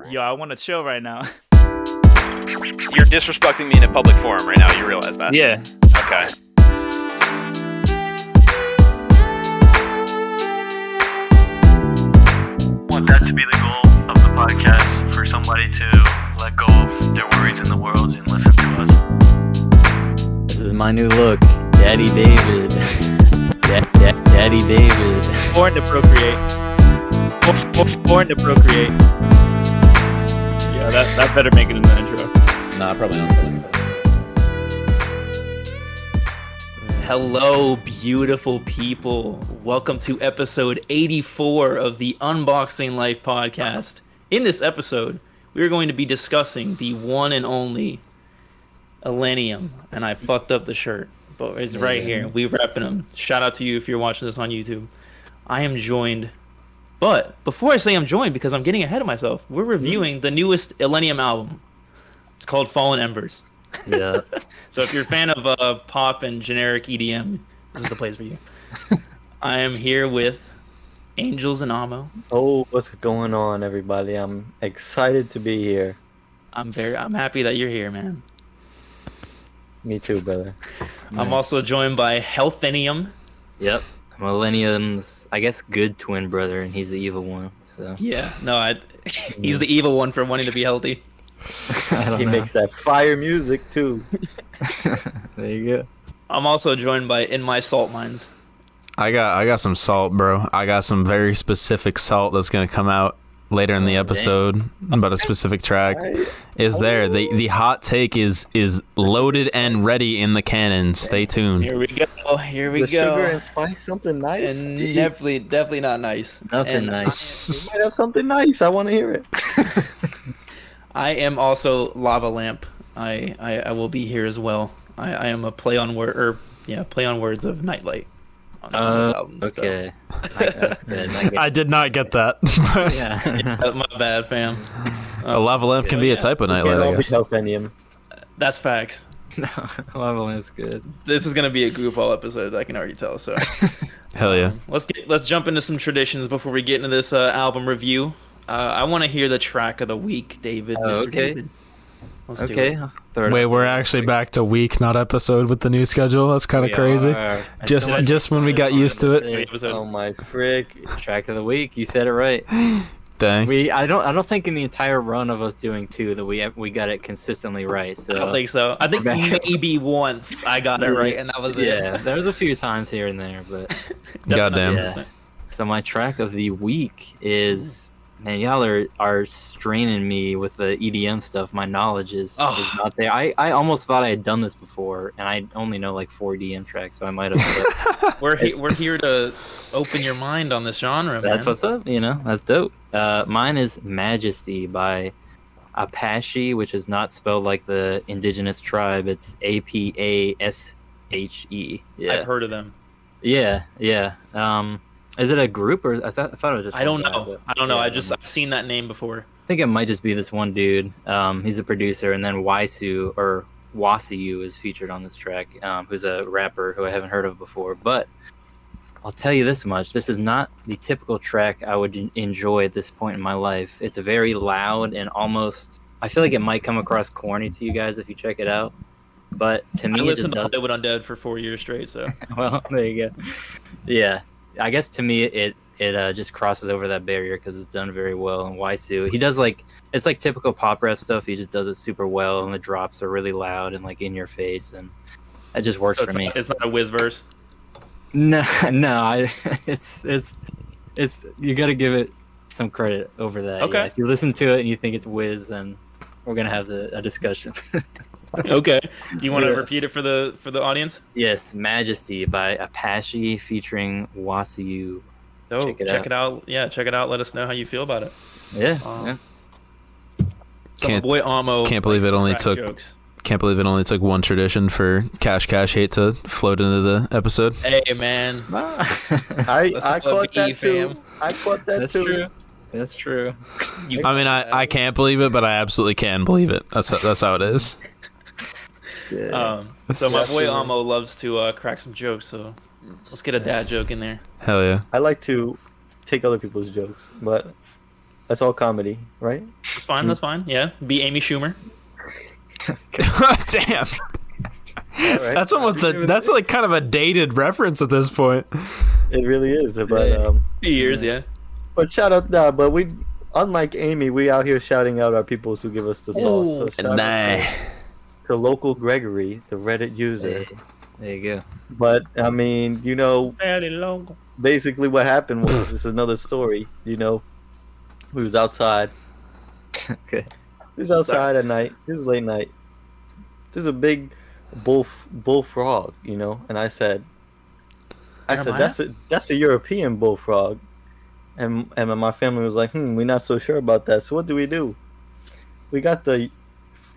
Yo, I want to chill right now. You're disrespecting me in a public forum right now. You realize that? Yeah. Okay. I want that to be the goal of the podcast, for somebody to let go of their worries in the world and listen to us. This is my new look, Daddy David. Daddy David. Born to procreate. Born to procreate. Yeah, that better make it in the intro. Nah, probably not. Hello, beautiful people. Welcome to episode 84 of the Unboxing Life podcast. In this episode, we are going to be discussing the one and only Illenium. And I fucked up the shirt, but it's right here. We're repping him. Shout out to you if you're watching this on YouTube. I am joined, but before I say I'm joined, because I'm getting ahead of myself, we're reviewing the newest Illenium album. It's called Fallen Embers. Yeah. So if you're a fan of pop and generic EDM, this is the place for you. I am here with Angels and Amo. Oh, what's going on, everybody? I'm excited to be here. I'm happy that you're here, man. Me too, brother. I'm also joined by Healthenium. Yep. Millennium's, I guess, good twin brother, and he's the evil one. So Yeah, no, he's the evil one for wanting to be healthy. He makes that fire music too. There you go. I'm also joined by In My Salt Mines. I got some salt, bro. I got some very specific salt that's gonna come out later in the episode about a specific track. The hot take is loaded and ready in the cannon. Stay tuned. Here we go. Here we The go. sugar and spice, something nice. And definitely not nice. Nothing And nice. You might have something nice. I want to hear it. I am also Lava Lamp. I will be here as well. I am a play on words of Nightlight on this album. Okay. That's good. I did not get that. Yeah. My bad, fam. A lava lamp can be a type of Can't nightlight, I all be guess. Healthenium. That's facts. No, Lava Lamp's good. This is gonna be a goofball episode. I can already tell. So Hell yeah. let's jump into some traditions before we get into this album review. I want to hear the track of the week, David. Mr. Okay. David. Let's do Okay. it. I'll throw it Wait, up we're there actually real quick. back to week, not episode with the new schedule. That's kind of We crazy. are. Just when we got used to it. Episode. Oh my frick! Track of the week. You said it right. Dang. I don't think in the entire run of us doing two that we got it consistently right. So I don't think so. I think maybe once I got it right, and that was it. yeah, there was a few times here and there, but Goddamn. yeah. So my track of the week is, man, y'all are straining me with the EDM stuff. My knowledge is not there. I almost thought I had done this before, and I only know like 4 EDM tracks, so I might have. We're here to open your mind on this genre, man. That's what's up, that's dope. Mine is Majesty by Apache, which is not spelled like the indigenous tribe. It's Apashe. Yeah. I've heard of them. Yeah. Is it a group or I thought it was just? I don't one guy, know. but- I don't know. yeah, I've seen that name before. I think it might just be this one dude. He's a producer, and then Wasiu is featured on this track, who's a rapper who I haven't heard of before. But I'll tell you this much: this is not the typical track I would enjoy at this point in my life. It's very loud and almost. I feel like it might come across corny to you guys if you check it out. But to me, I it listened to does. Hollywood Undead for 4 years straight, so Well, there you go. Yeah, I guess to me it just crosses over that barrier because it's done very well. And Waisu, he does it's like typical pop rap stuff. He just does it super well, and the drops are really loud and like in your face, and that just works for me. It's not a whiz verse. No, it's you got to give it some credit over that. Okay. Yeah, if you listen to it and you think it's whiz, then we're gonna have a discussion. Okay. You want to repeat it for the audience? Yes, Majesty by Apache featuring Wasiu. Oh, Check it out. Yeah, check it out. Let us know how you feel about it. Yeah. So my boy Amo. Can't believe it only likes took. jokes. Can't believe it only took one tradition for Cash Hate to float into the episode. Hey man, I Let's caught love that E, too. fam. I caught that That's too. true. That's true. I mean, I can't believe it, but I absolutely can believe it. That's how it is. Yeah. So my boy Amo loves to crack some jokes. So let's get a dad joke in there. Hell yeah. I like to take other people's jokes, but That's all comedy, right? That's fine. That's fine. Yeah. Be Amy Schumer. Damn. All right. That's almost that's like kind of a dated reference at this point. It really is, but Few years, yeah. But shout out, but we, unlike Amy, we out here shouting out our peoples who give us the sauce. So shout out to local Gregory, the Reddit user. There you go. But I mean, you know, basically what happened was this is another story. You know, we was outside. Okay. He was outside at night. It was late night. There's a big bullfrog, you know, and I said that's a European bullfrog, and my family was like, we're not so sure about that. So what do? We got the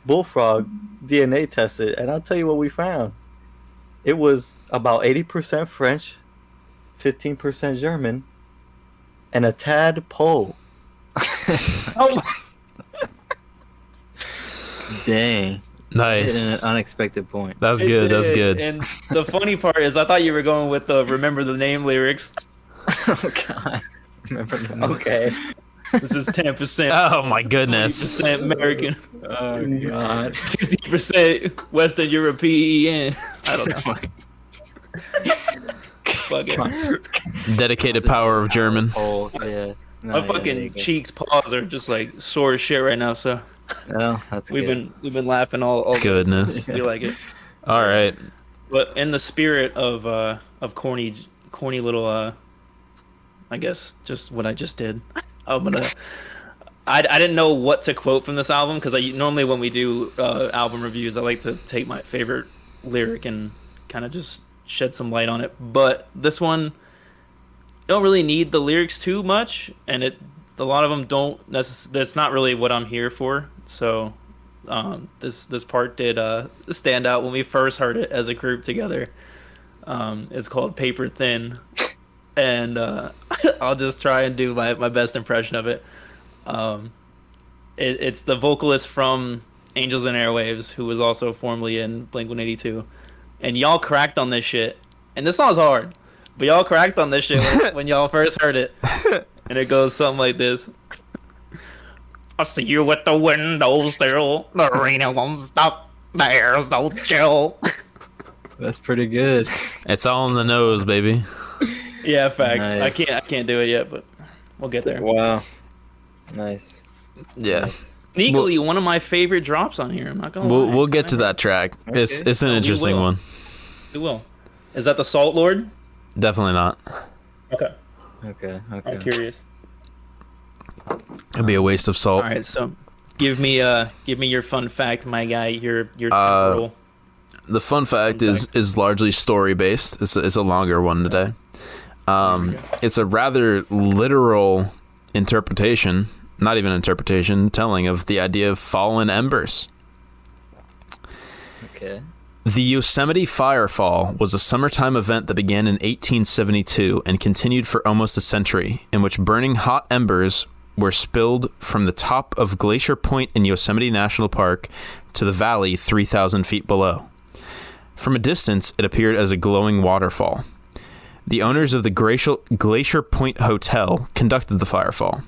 bullfrog DNA tested, and I'll tell you what we found. It was about 80% French, 15% German, and a tad Pole. Oh. Dang. Nice. Hit an unexpected point. That's good. That's good. And the funny part is, I thought you were going with the "Remember the Name" lyrics. Oh God. Remember the name. Okay. This is 10%. Oh my goodness. 20% American. Oh God. 50% Western European. I don't know. Fuck it. Dedicated power of German. Oh yeah. No, My yeah, there fucking you go. cheeks, paws are just like sore as shit right now. So Oh, that's we've good. been laughing all Goodness. We like it. All right. But in the spirit of corny little I guess just what I just did, I'm gonna. I didn't know what to quote from this album because normally when we do album reviews, I like to take my favorite lyric and kind of just shed some light on it. But this one, don't really need the lyrics too much, and a lot of them don't necessarily. That's not really what I'm here for. So this part did stand out when we first heard it as a group together. It's called Paper Thin, and I'll just try and do my best impression of it. It's the vocalist from Angels and Airwaves, who was also formerly in Blink-182, and y'all cracked on this shit. And this song's hard, but y'all cracked on this shit when y'all first heard it, and it goes something like this. I see you at the window still. The rain won't stop. The air's so chill. That's pretty good. It's all in the nose, baby. Yeah, facts. Nice. I can't do it yet, but we'll get there. Wow. Nice. Yeah. Sneakily, one of my favorite drops on here. I'm not gonna lie. We'll get to that track. It's an we interesting will. one. We will. Is that the Salt Lord? Definitely not. Okay. Okay. I'm curious. It'd be a waste of salt. All right, so give me your fun fact, my guy. Your temporal. The fun fact is largely story based. It's a longer one today. It's a rather literal interpretation, not even interpretation, telling of the idea of fallen embers. Okay. The Yosemite Firefall was a summertime event that began in 1872 and continued for almost a century, in which burning hot embers were spilled from the top of Glacier Point in Yosemite National Park to the valley 3,000 feet below. From a distance, it appeared as a glowing waterfall. The owners of the Glacier Point Hotel conducted the firefall.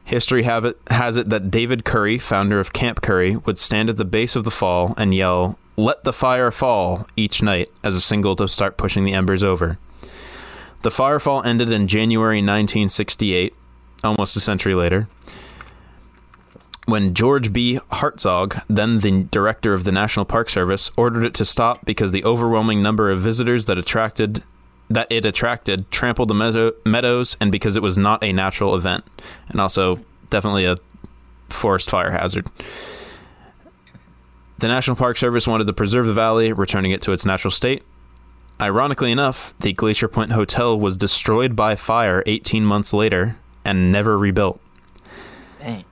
History has it that David Curry, founder of Camp Curry, would stand at the base of the fall and yell, "Let the fire fall," each night as a signal to start pushing the embers over. The firefall ended in January 1968, almost a century later, when George B. Hartzog, then the director of the National Park Service, ordered it to stop because the overwhelming number of visitors that it attracted trampled the meadows, and because it was not a natural event, and also definitely a forest fire hazard. The National Park Service wanted to preserve the valley, returning it to its natural state. Ironically enough, the Glacier Point Hotel was destroyed by fire 18 months later and never rebuilt. Dang.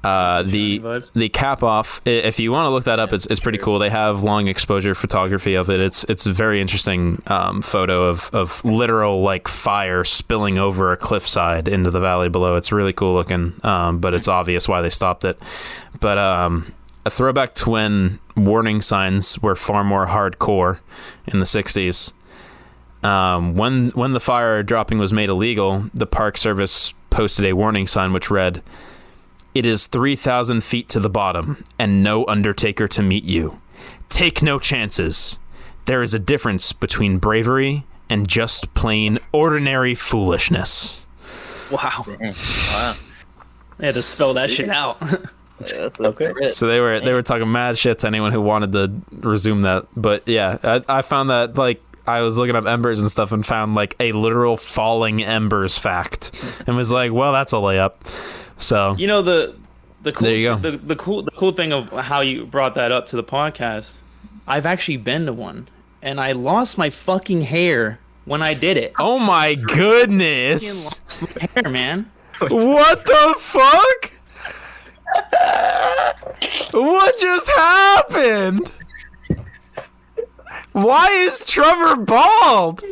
The cap off, if you want to look that up, it's pretty cool. They have long exposure photography of it. It's a very interesting photo of literal like fire spilling over a cliffside into the valley below. It's really cool looking, but it's obvious why they stopped it. But a throwback to when warning signs were far more hardcore in the 60s. When the fire dropping was made illegal, the Park Service posted a warning sign which read, "It is 3,000 feet to the bottom, and no undertaker to meet you. Take no chances. There is a difference between bravery and just plain ordinary foolishness." Wow. Wow. They had to spell that shit out. That's Okay. So they were talking mad shit to anyone who wanted to resume that. But yeah, I found that, like, I was looking up embers and stuff and found like a literal falling embers fact and was like, well, that's a layup. So You know the cool There you go. the cool thing of how you brought that up to the podcast. I've actually been to one, and I lost my fucking hair when I did it. oh my goodness, Lost my hair, man. what the fuck? What just happened? Why is Trevor bald?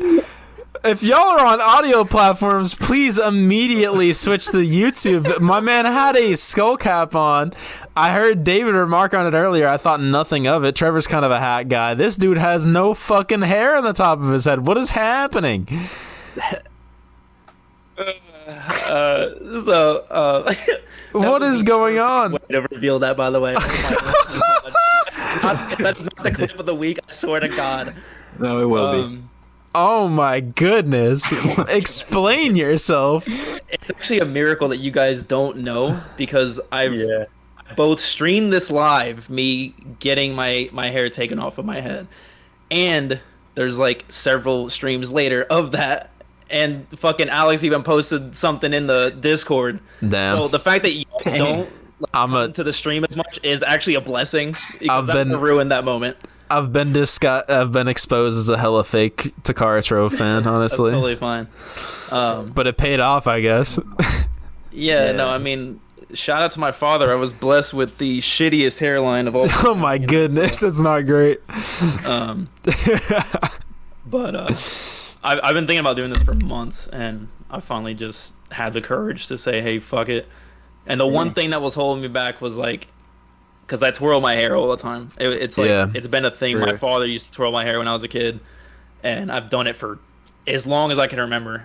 If y'all are on audio platforms, please immediately switch to YouTube. My man had a skull cap on. I heard David remark on it earlier. I thought nothing of it. Trevor's kind of a hat guy. This dude has no fucking hair on the top of his head. What is happening? What is going on? Way to reveal that, by the way. That's not the clip of the week. I swear to God. No, it will be. Oh my goodness. Explain yourself. It's actually a miracle that you guys don't know, because I've Yeah. both streamed this live, me getting my hair taken off of my head, and there's like several streams later of that, and fucking Alex even posted something in the Discord. Damn. So the fact that you don't I'm a come to the stream as much is actually a blessing, because I've that been- ruined that moment. I've been exposed as a hella fake Takara Trove fan, That's honestly. totally fine. But it paid off, I guess. Yeah, no, I mean, shout out to my father. I was blessed with the shittiest hairline of all time. Oh my goodness, that's not great. But I've been thinking about doing this for months, and I finally just had the courage to say, hey, fuck it. And the one thing that was holding me back was like, because I twirl my hair all the time. It's like, Yeah. it's been a thing. My Sure. father used to twirl my hair when I was a kid, and I've done it for as long as I can remember.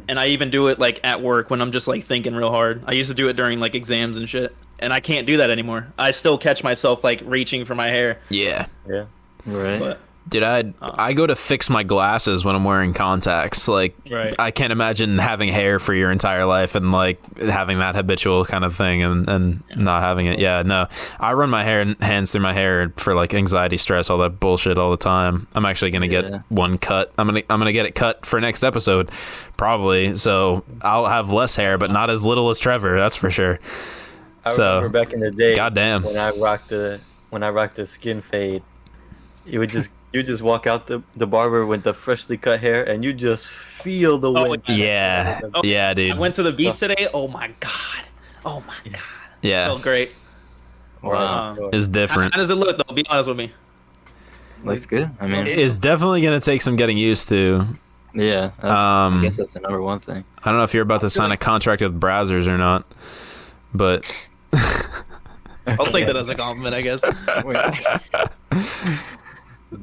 And I even do it like at work when I'm just like thinking real hard. I used to do it during like exams and shit, and I can't do that anymore. I still catch myself like reaching for my hair. Yeah. Yeah. Right. But Dude, I go to fix my glasses when I'm wearing contacts. Like, Right. I can't imagine having hair for your entire life and like having that habitual kind of thing and not having it. Yeah, no. I run my hands through my hair for like anxiety, stress, all that bullshit all the time. I'm actually gonna get one cut. I'm gonna get it cut for next episode, probably. So I'll have less hair, but not as little as Trevor. That's for sure. I So, remember back in the day, goddamn. when I rocked the skin fade, you just walk out the barber with the freshly cut hair, and you just feel the Oh, wind. Yeah, yeah, I dude. went to the beach today. Oh my god. Oh my god. Yeah, Felt great. Wow. it's different. How does it look though? Be honest with me. Looks good. I mean, It's definitely gonna take some getting used to. yeah. I guess that's the number one thing. I don't know if you're about to sign a contract with Brazzers or not, but I'll take that as a compliment, I guess.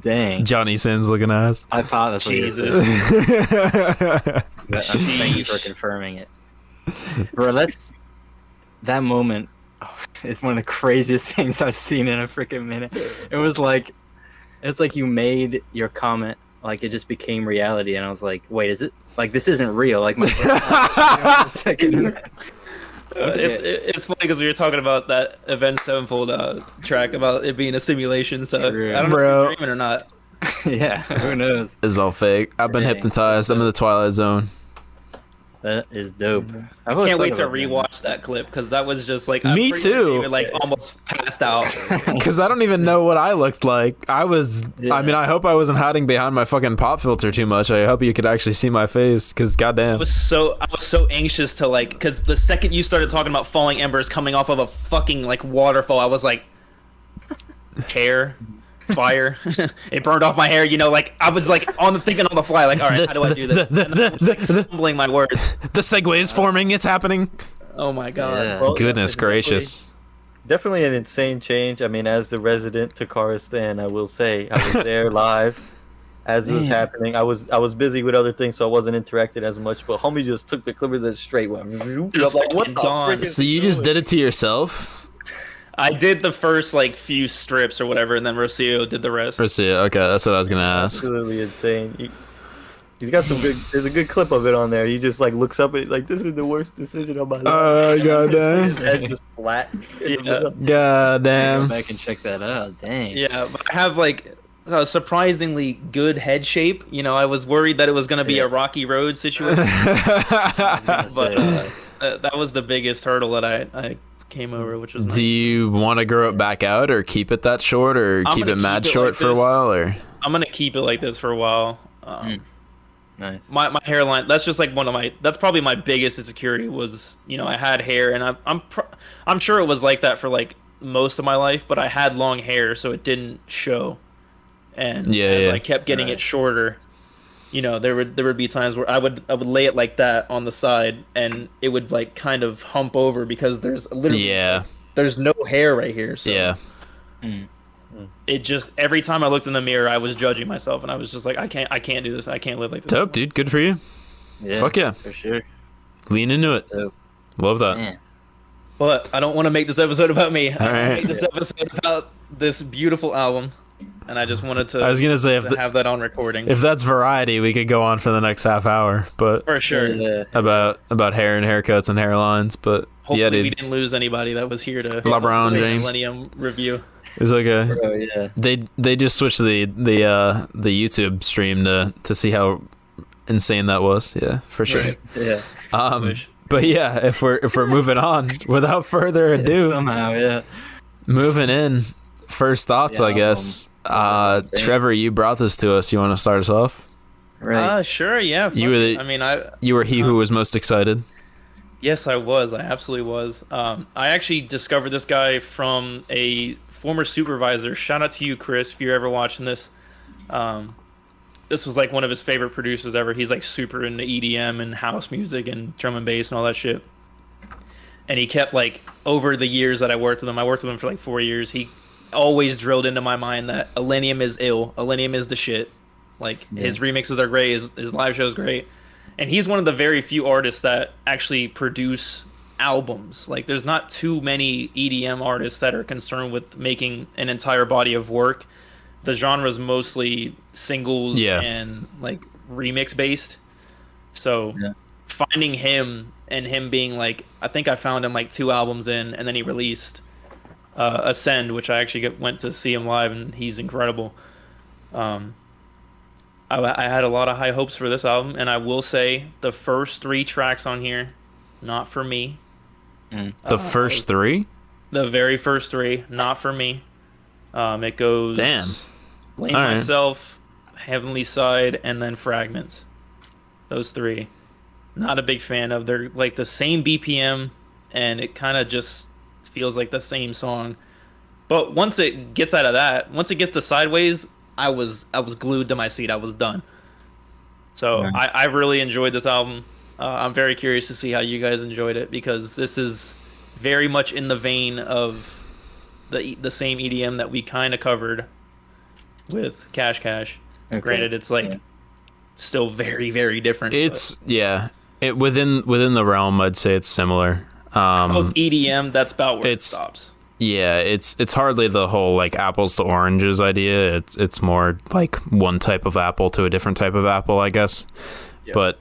Dang. Johnny Sins looking ass. I thought that's what you Jesus. said. Thank you for confirming it. Bro, that moment is one of the craziest things I've seen in a freaking minute. It's like you made your comment, like it just became reality, and I was like, wait, is it like this isn't real? Like my second. It's funny because we were talking about that Avenged Sevenfold track about it being a simulation, so True. I don't know Bro. if you're dreaming or not. Yeah, who knows? It's all fake. I've been Dang. hypnotized. I'm in the Twilight Zone. That is dope. Mm-hmm. I've always Can't wait thought to about rewatch that clip because that was just like Me I'm pretty sure too. David, like almost passed out. Because I don't even know what I looked like. I was. Yeah. I mean, I hope I wasn't hiding behind my fucking pop filter too much. I hope you could actually see my face. Because I goddamn. was so anxious to like, because the second you started talking about falling embers coming off of a fucking like waterfall, I was like, hair, fire, it burned off my hair. You know, like I was like thinking on the fly, like, all right, how do I do this? And I was like stumbling my words. The segue is forming. It's happening. Oh my god. Yeah. Well, Goodness it's gracious. Definitely an insane change. I mean, as the resident Takara stan, I will say I was there live, as it was happening. I was busy with other things, so I wasn't interacting as much. But homie just took the clippers and straight went. I'm like, what the frick is So you just did it to yourself? I did the first like few strips or whatever, and then Rocio did the rest. Rocio, okay, that's what I was gonna ask. Absolutely insane. He's got some good. There's a good clip of it on there. He just like looks up at it like, this is the worst decision of my life. Oh goddamn! His head just flat. Yeah. Goddamn! Go back and check that out. Dang. Yeah, but I have like a surprisingly good head shape. You know, I was worried that it was going to be a rocky road situation, but that was the biggest hurdle that I came over, which was. Do you want to grow it back out, or keep it that short, or keep it mad short for a while, or? I'm gonna keep it like this for a while. Nice. My hairline. That's just like one of my. That's probably my biggest insecurity was, you know, I had hair, and I'm sure it was like that for like most of my life, but I had long hair, so it didn't show. And as I kept getting it shorter, you know, there would be times where I would lay it like that on the side, and it would like kind of hump over because there's literally there's no hair right here. So it just, every time I looked in the mirror, I was judging myself, and I was just like, I can't do this. I can't live like this. Dope, dude. Good for you. Yeah, fuck yeah, for sure. Lean into it. Dope. Love that. Man. But I don't want to make this episode about me. I want right. to make this episode about this beautiful album, and I just wanted to. I was gonna say to have that on recording. If that's variety, we could go on for the next half hour, but for sure. About hair and haircuts and hairlines, but hopefully yeah, dude. we didn't lose anybody that was here to LeBron James Illenium review. It's like a yeah. They just switched the YouTube stream to see how insane that was. Yeah, for sure. Right. Yeah. But yeah, if we're moving on, without further ado, Somehow, moving in. First thoughts, I guess. Trevor, you brought this to us. You want to start us off? Right. Sure, yeah. You were you were he who was most excited. Yes, I was. I absolutely was. I actually discovered this guy from a former supervisor. Shout out to you, Chris, if you're ever watching this. This was like one of his favorite producers ever. He's like super into EDM and house music and drum and bass and all that shit. And he kept like, over the years that I worked with him for like 4 years, he always drilled into my mind that Illenium is ill. Illenium is the shit. Like his remixes are great. His live show is great. And he's one of the very few artists that actually produce albums. Like there's not too many EDM artists that are concerned with making an entire body of work. The genre is mostly singles and like remix based. So finding him and him being like, I think I found him like 2 albums in, and then he released Ascend, which I actually went to see him live, and he's incredible. I had a lot of high hopes for this album, and I will say the first 3 tracks on here, not for me. The first 3? The very first 3, not for me. It goes Blame All right. Myself, Heavenly Side, and then Fragments. Those 3. Not a big fan of. They're like the same BPM, and it kind of just feels like the same song. But once it gets out of that, once it gets to Sideways, I was glued to my seat. I was done. So nice. I really enjoyed this album. I'm very curious to see how you guys enjoyed it, because this is very much in the vein of the same EDM that we kind of covered with Cash Cash. Okay. Granted, it's like still very, very different. It's it within the realm. I'd say it's similar. Both EDM, that's about where it stops. Yeah, it's hardly the whole like apples to oranges idea. It's more like one type of apple to a different type of apple, I guess. Yeah. But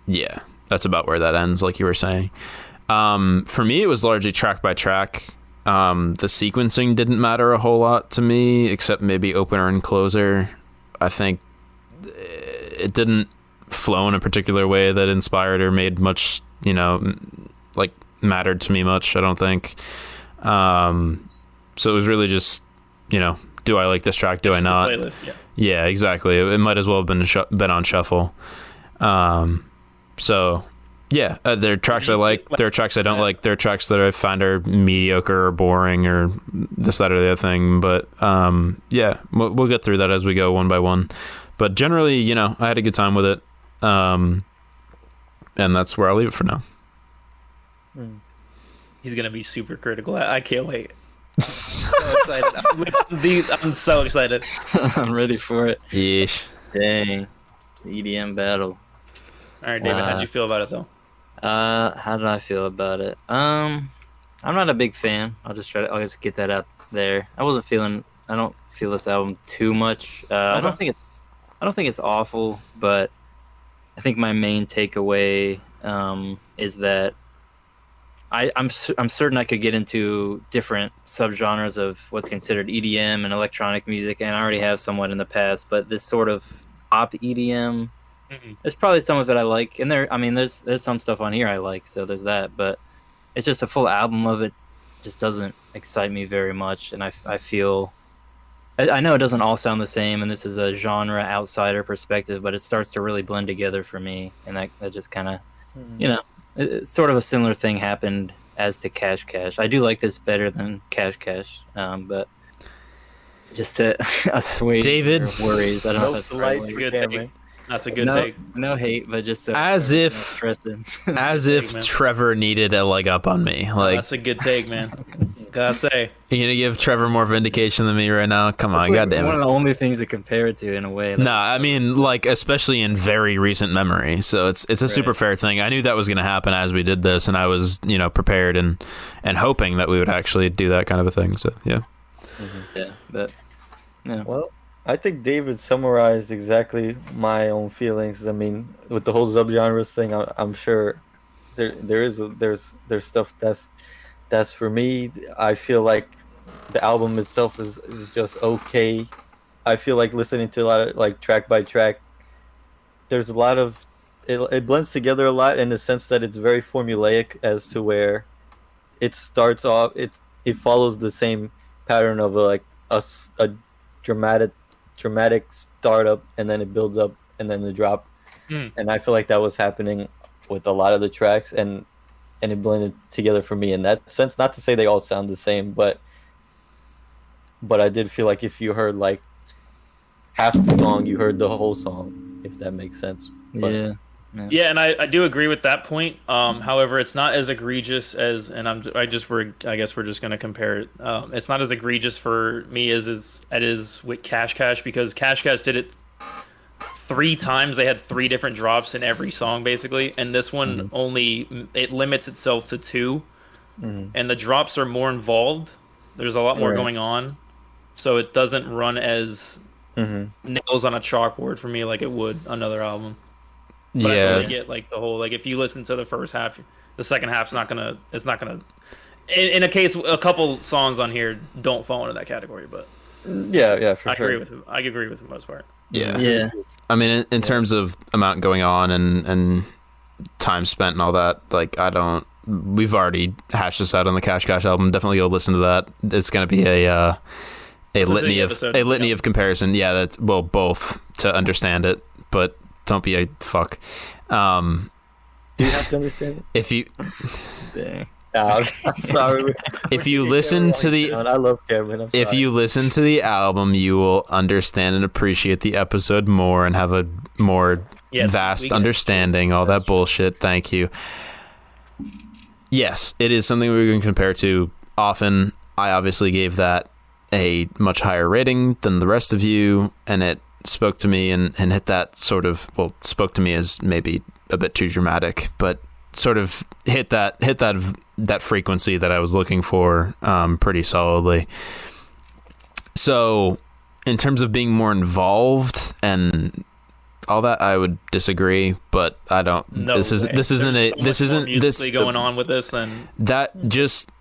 yeah, that's about where that ends, like you were saying. For me, it was largely track by track. The sequencing didn't matter a whole lot to me, except maybe opener and closer. I think it didn't flow in a particular way that inspired or made much, like mattered to me much, I don't think. So it was really just, do I like this track? Do I not? Playlist, yeah, exactly. It might as well have been on shuffle. So yeah, there are tracks I like, there are tracks I don't like, there are tracks that I find are mediocre or boring or this, that, or the other thing. But yeah, we'll get through that as we go one by one. But generally, I had a good time with it. And that's where I'll leave it for now. He's going to be super critical. I can't wait. So excited. I'm so excited. I'm ready for it. Yeesh. Dang. The EDM battle. All right, David, how'd you feel about it though? How did I feel about it? I'm not a big fan. I'll just get that out there. I don't feel this album too much. I don't think it's awful, but I think my main takeaway is that I'm certain I could get into different subgenres of what's considered EDM and electronic music, and I already have somewhat in the past. But this sort of pop EDM, there's probably some of it I like, and there's some stuff on here I like, so there's that. But it's just a full album of it just doesn't excite me very much, and I feel. I know it doesn't all sound the same, and this is a genre outsider perspective, but it starts to really blend together for me, and that just kind of, it's sort of a similar thing happened as to Cash Cash. I do like this better than Cash Cash, but just to assuage David, your worries. I don't know if that's the right way. Good take. That's a good take. No hate, but just so as if Trevor needed a leg up on me. Like, that's a good take, man. Gotta say. You gonna give Trevor more vindication than me right now? Come on, goddamn it. One of the only things to compare it to in a way. Nah, I mean, like, especially in very recent memory. So it's a super fair thing. I knew that was gonna happen as we did this, and I was, prepared and hoping that we would actually do that kind of a thing. So yeah. Yeah, but yeah. Well, I think David summarized exactly my own feelings. I mean, with the whole subgenres thing, I'm sure there's stuff that's for me. I feel like the album itself is just okay. I feel like listening to a lot of, like, track by track, there's a lot of it blends together a lot in the sense that it's very formulaic as to where it starts off. It follows the same pattern of a dramatic startup, and then it builds up, and then the drop. And I feel like that was happening with a lot of the tracks, and it blended together for me in that sense. Not to say they all sound the same, but I did feel like if you heard like half the song, you heard the whole song, if that makes sense. But, yeah, and I do agree with that point. However, it's not as egregious as, and I guess we're just gonna compare it. It's not as egregious for me as it is with Cash Cash, because Cash Cash did it 3 times. They had 3 different drops in every song basically, and this one it limits itself to 2, and the drops are more involved. There's a lot more going on, so it doesn't run as nails on a chalkboard for me like it would another album. But I totally get, like, the whole, like, if you listen to the first half, the second half's not gonna. In a case, a couple songs on here don't fall into that category, but yeah, for sure. I agree with the most part. Yeah. I mean, in terms of amount going on and time spent and all that, like, we've already hashed this out on the Cash Cash album. Definitely go listen to that. It's gonna be a litany of comparison. Yeah, that's both to understand it, but. Don't be a fuck. Do you have to understand it? If you, Dang. I'm sorry. If you listen to the, I love Cameron. I'm sorry. If you listen to the album, you will understand and appreciate the episode more and have a more vast understanding. All that bullshit. Thank you. Yes, it is something we can compare to often. I obviously gave that a much higher rating than the rest of you, and it spoke to me and hit that sort of, spoke to me as maybe a bit too dramatic, but sort of hit that frequency that I was looking for pretty solidly. So in terms of being more involved and all that, I would disagree, but I don't. No this isn't going on with this, and that just.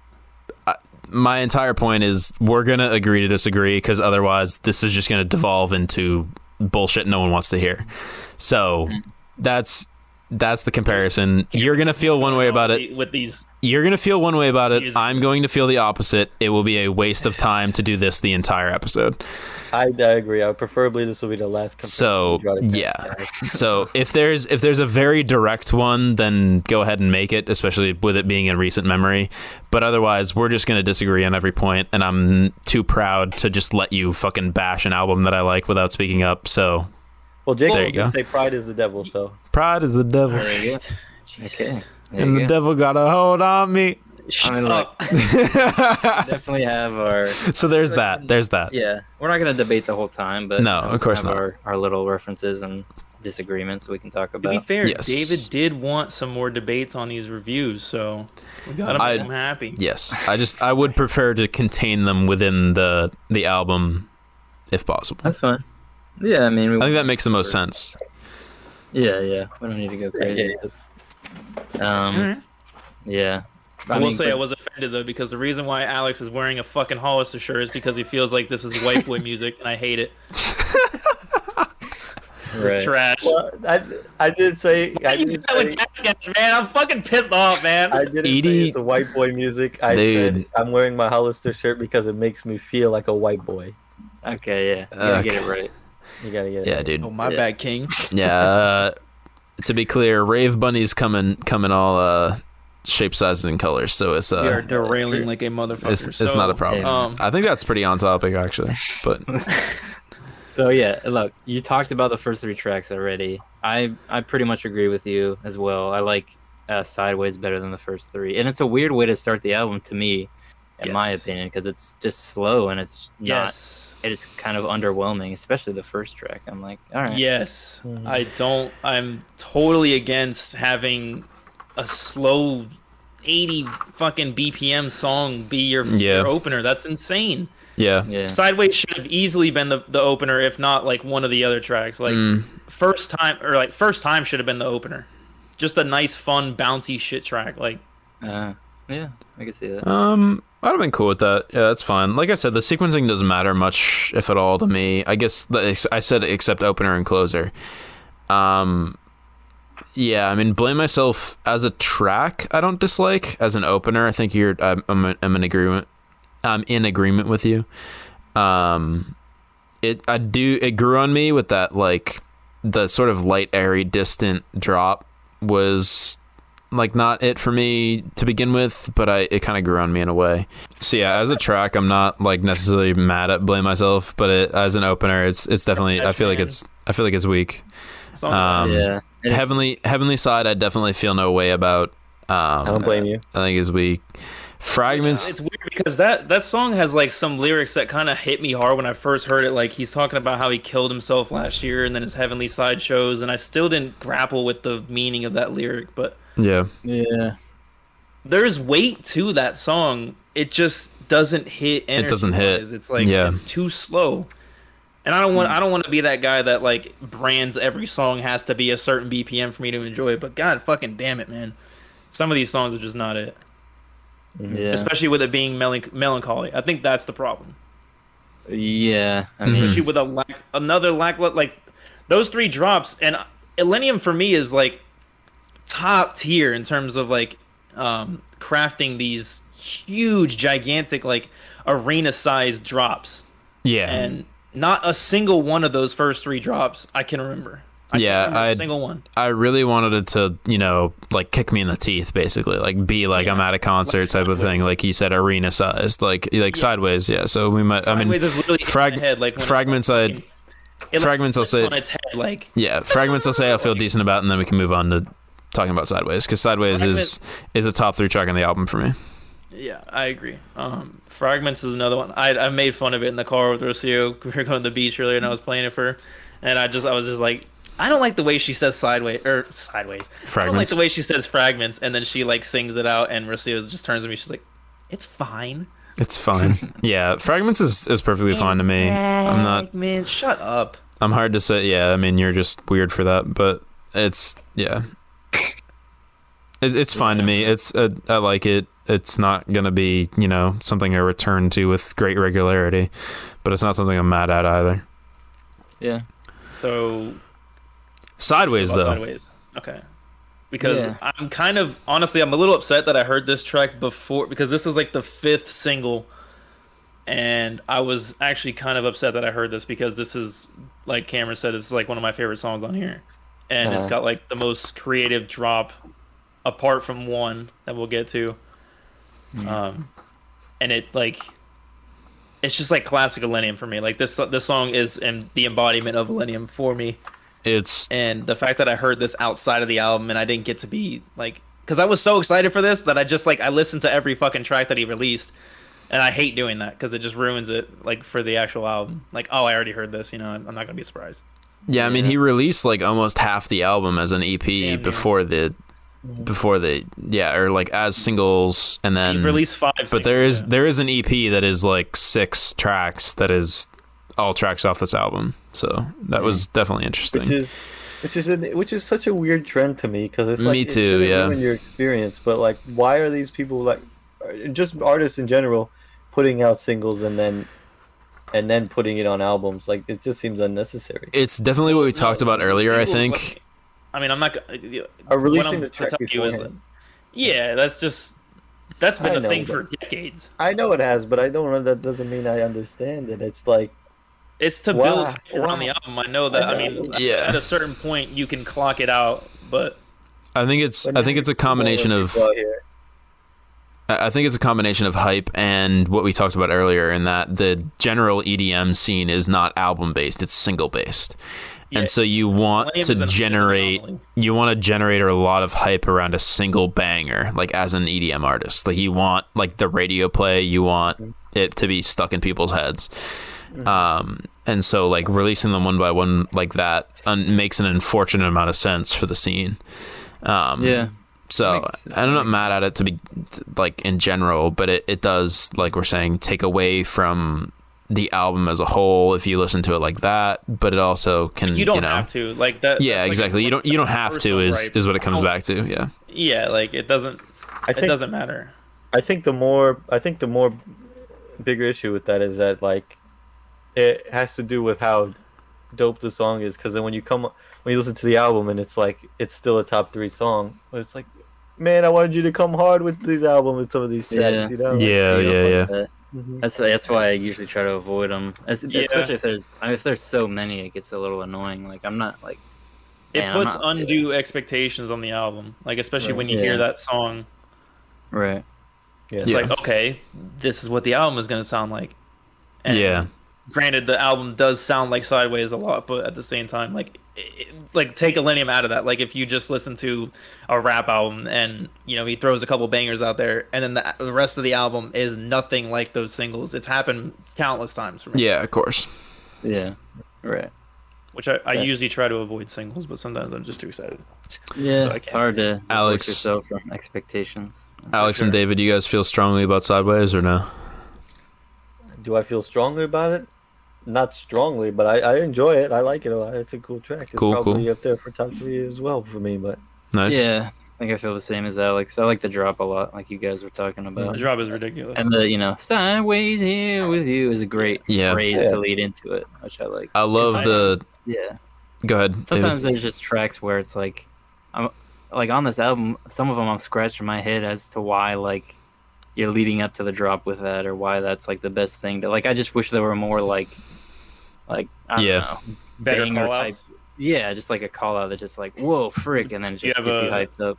My entire point is we're going to agree to disagree, because otherwise this is just going to devolve into bullshit no one wants to hear. So that's the comparison. You're going to feel one way about it. You're going to feel one way about it. I'm going to feel the opposite. It will be a waste of time to do this the entire episode. I agree. Preferably this will be the last comparison. So yeah. So if there's a very direct one, then go ahead and make it, especially with it being in recent memory. But otherwise, we're just going to disagree on every point, and I'm too proud to just let you fucking bash an album that I like without speaking up. So well, Jacob did say pride is the devil. So pride is the devil. There you go. Okay. And the devil got a hold on me. Shut mean, look, up. definitely have our. So there's that. There's that. Yeah, we're not gonna debate the whole time, but No, of course have not. Our little references and disagreements we can talk To be about. fair, Yes. David did want some more debates on these reviews, so we gotta make him happy. Yes. I would prefer to contain them within the album, if possible. That's fine. Yeah, I mean, I think that makes the most sense. Yeah, we don't need to go crazy. Alright. Yeah. I will say I was offended though because the reason why Alex is wearing a fucking Hollister shirt is because he feels like this is white boy music, and I hate it. It's trash. Well, I did say. I did say. Man, I'm fucking pissed off, man. I didn't Edie- say it's a white boy music. I Dude. said I'm wearing my Hollister shirt because it makes me feel like a white boy. Okay, yeah. You gotta get it right. You gotta get it. Yeah, right. dude. Oh, my Yeah. bad, King. Yeah. To be clear, Rave Bunny's coming all shapes, sizes, and colors. So it's We are derailing like a motherfucker. it's not a problem. I think that's pretty on topic actually. But So yeah, look, you talked about the first 3 tracks already. I pretty much agree with you as well. I like Sideways better than the first 3, and it's a weird way to start the album to me, in my Yes. opinion, because it's just slow and it's not. Yes. It's kind of underwhelming, especially the first track. I'm like, all right. Yes. I'm totally against having a slow 80 fucking BPM song be your opener. That's insane. yeah. Yeah. Sideways should have easily been the opener, if not like one of the other tracks. Like first time should have been the opener. Just a nice, fun, bouncy shit track. Like, Yeah, I can see that. I'd have been cool with that. Yeah, that's fine. Like I said, the sequencing doesn't matter much, if at all, to me. I guess I said except opener and closer. Yeah, I mean, Blame Myself as a track, I don't dislike. As an opener, I think I'm in agreement. I'm in agreement with you. It grew on me with that, like, the sort of light, airy, distant drop was like not it for me to begin with, but it kind of grew on me in a way. So yeah, as a track, I'm not like necessarily mad at Blame Myself, but as an opener, it's definitely I feel like it's weak. Yeah. Heavenly Side, I definitely feel no way about. I don't blame you. I think is weak. Fragments. it's weird because that song has like some lyrics that kind of hit me hard when I first heard it. Like he's talking about how he killed himself last year, and then his Heavenly Side shows, and I still didn't grapple with the meaning of that lyric, but. Yeah. There's weight to that song. It just doesn't hit. It doesn't hit. It's like it's too slow. And I don't want to be that guy that like brands every song has to be a certain BPM for me to enjoy it. But God fucking damn it, man. Some of these songs are just not it. Yeah. Especially with it being melancholy. I think that's the problem. Yeah. I mean, Especially with another like those 3 drops, and Illenium for me is like top tier in terms of like crafting these huge, gigantic, like arena-sized drops. Yeah. And not a single one of those first 3 drops I can remember. I can't remember a single one. I really wanted it to, like kick me in the teeth, basically, like be like I'm at a concert like type of thing, like you said, arena sized, like Sideways. Yeah. So we might. Sideways is literally in my head, like when fragments. Fragments. I'll say. On its head, like. Yeah, fragments. I'll say I feel decent about, and then we can move on to talking about Sideways, because Sideways is a top 3 track on the album for me. Yeah, I agree. Fragments is another one. I made fun of it in the car with Rocio. We were going to the beach earlier, and I was playing it for her, and I was just like, I don't like the way she says sideways. Fragments. I don't like the way she says fragments, and then she like sings it out, and Rocio just turns to me. She's like, "It's fine. It's fine." Yeah, Fragments is perfectly fine to me. I'm not. Man, shut up. I'm hard to say. Yeah, I mean, you're just weird for that, but it's it's fine to me. I like it. It's not gonna be something I return to with great regularity, but it's not something I'm mad at either. Yeah. So Sideways though. Sideways. Okay. Because I'm kind of honestly I'm a little upset that I heard this track before, because this was like the 5th single, and I was actually kind of upset that I heard this because this is, like Cameron said, it's like one of my favorite songs on here, and it's got like the most creative drop apart from one that we'll get to. And it like it's just like classic Illenium for me. Like this song is the embodiment of Illenium for me. And the fact that I heard this outside of the album and I didn't get to be like because I was so excited for this that I just like I listened to every fucking track that he released, and I hate doing that because it just ruins it like for the actual album. Like, oh, I already heard this, you know, I'm not gonna be surprised. Yeah, I mean, he released like almost half the album as an EP before the or like as singles, and then he released 5 but singles, there is an EP that is like 6 tracks that is all tracks off this album, so that was definitely interesting. Which is such a weird trend to me, because it's like, me too, it ruin your experience. But like, why are these people, like, just artists in general, putting out singles and then putting it on albums? Like, it just seems unnecessary. It's definitely what we talked about earlier, I think. like, I mean, I'm not Releasing the track beforehand. Yeah, that's been a thing for decades. I know it has, but I don't know. That doesn't mean I understand it. It's like, it's to build around the album. I know that. I mean, yeah. At a certain point, you can clock it out, but I think it's a combination of. I think it's a combination of hype and what we talked about earlier, in that the general EDM scene is not album based; it's single based. Yeah. And so you want to generate a lot of hype around a single banger, like as an EDM artist. Like you want like the radio play, you want it to be stuck in people's heads. And so like releasing them one by one like that makes an unfortunate amount of sense for the scene. So I'm not mad at it to be like in general, but it does, like we're saying, take away from the album as a whole if you listen to it like that, but it also can, you don't have to like that. Yeah, exactly. You don't have to is what it comes back to. Yeah. Yeah, like it doesn't matter. I think the more bigger issue with that is that like it has to do with how dope the song is, because then when you listen to the album and it's like it's still a top 3 song, but it's like, man, I wanted you to come hard with these albums and some of these tracks, you know? Yeah. That's why I usually try to avoid them, especially if there's so many, it gets a little annoying. Like I'm not like it puts undue expectations on the album, like especially when you hear that song. Right. Yeah. It's like, okay, this is what the album is going to sound like. And granted, the album does sound like Sideways a lot, but at the same time, like take Illenium out of that. Like if you just listen to a rap album and you know he throws a couple bangers out there, and then the rest of the album is nothing like those singles. It's happened countless times for me. Yeah, of course. Yeah, right. Which I usually try to avoid singles, but sometimes I'm just too excited. Yeah, so it's hard to Alex yourself from expectations. Alex and David, do you guys feel strongly about Sideways or no? Do I feel strongly about it? Not strongly, but I enjoy it. I like it a lot. It's a cool track. It's probably up there for top 3 as well for me. But nice. Yeah, I think I feel the same as Alex. I like the drop a lot, like you guys were talking about. The drop is ridiculous. And the Sideways here with you is a great phrase to lead into it, which I like. I love the. Yeah. Go ahead. Sometimes David. there's just tracks where it's like, I'm like on this album. Some of them I'm scratching my head as to why like you're leading up to the drop with that, or why that's like the best thing. To like, I just wish there were more like I don't know, better banger call-outs? type. Yeah, just like a call out that just like whoa frick, and then it just gets you hyped up.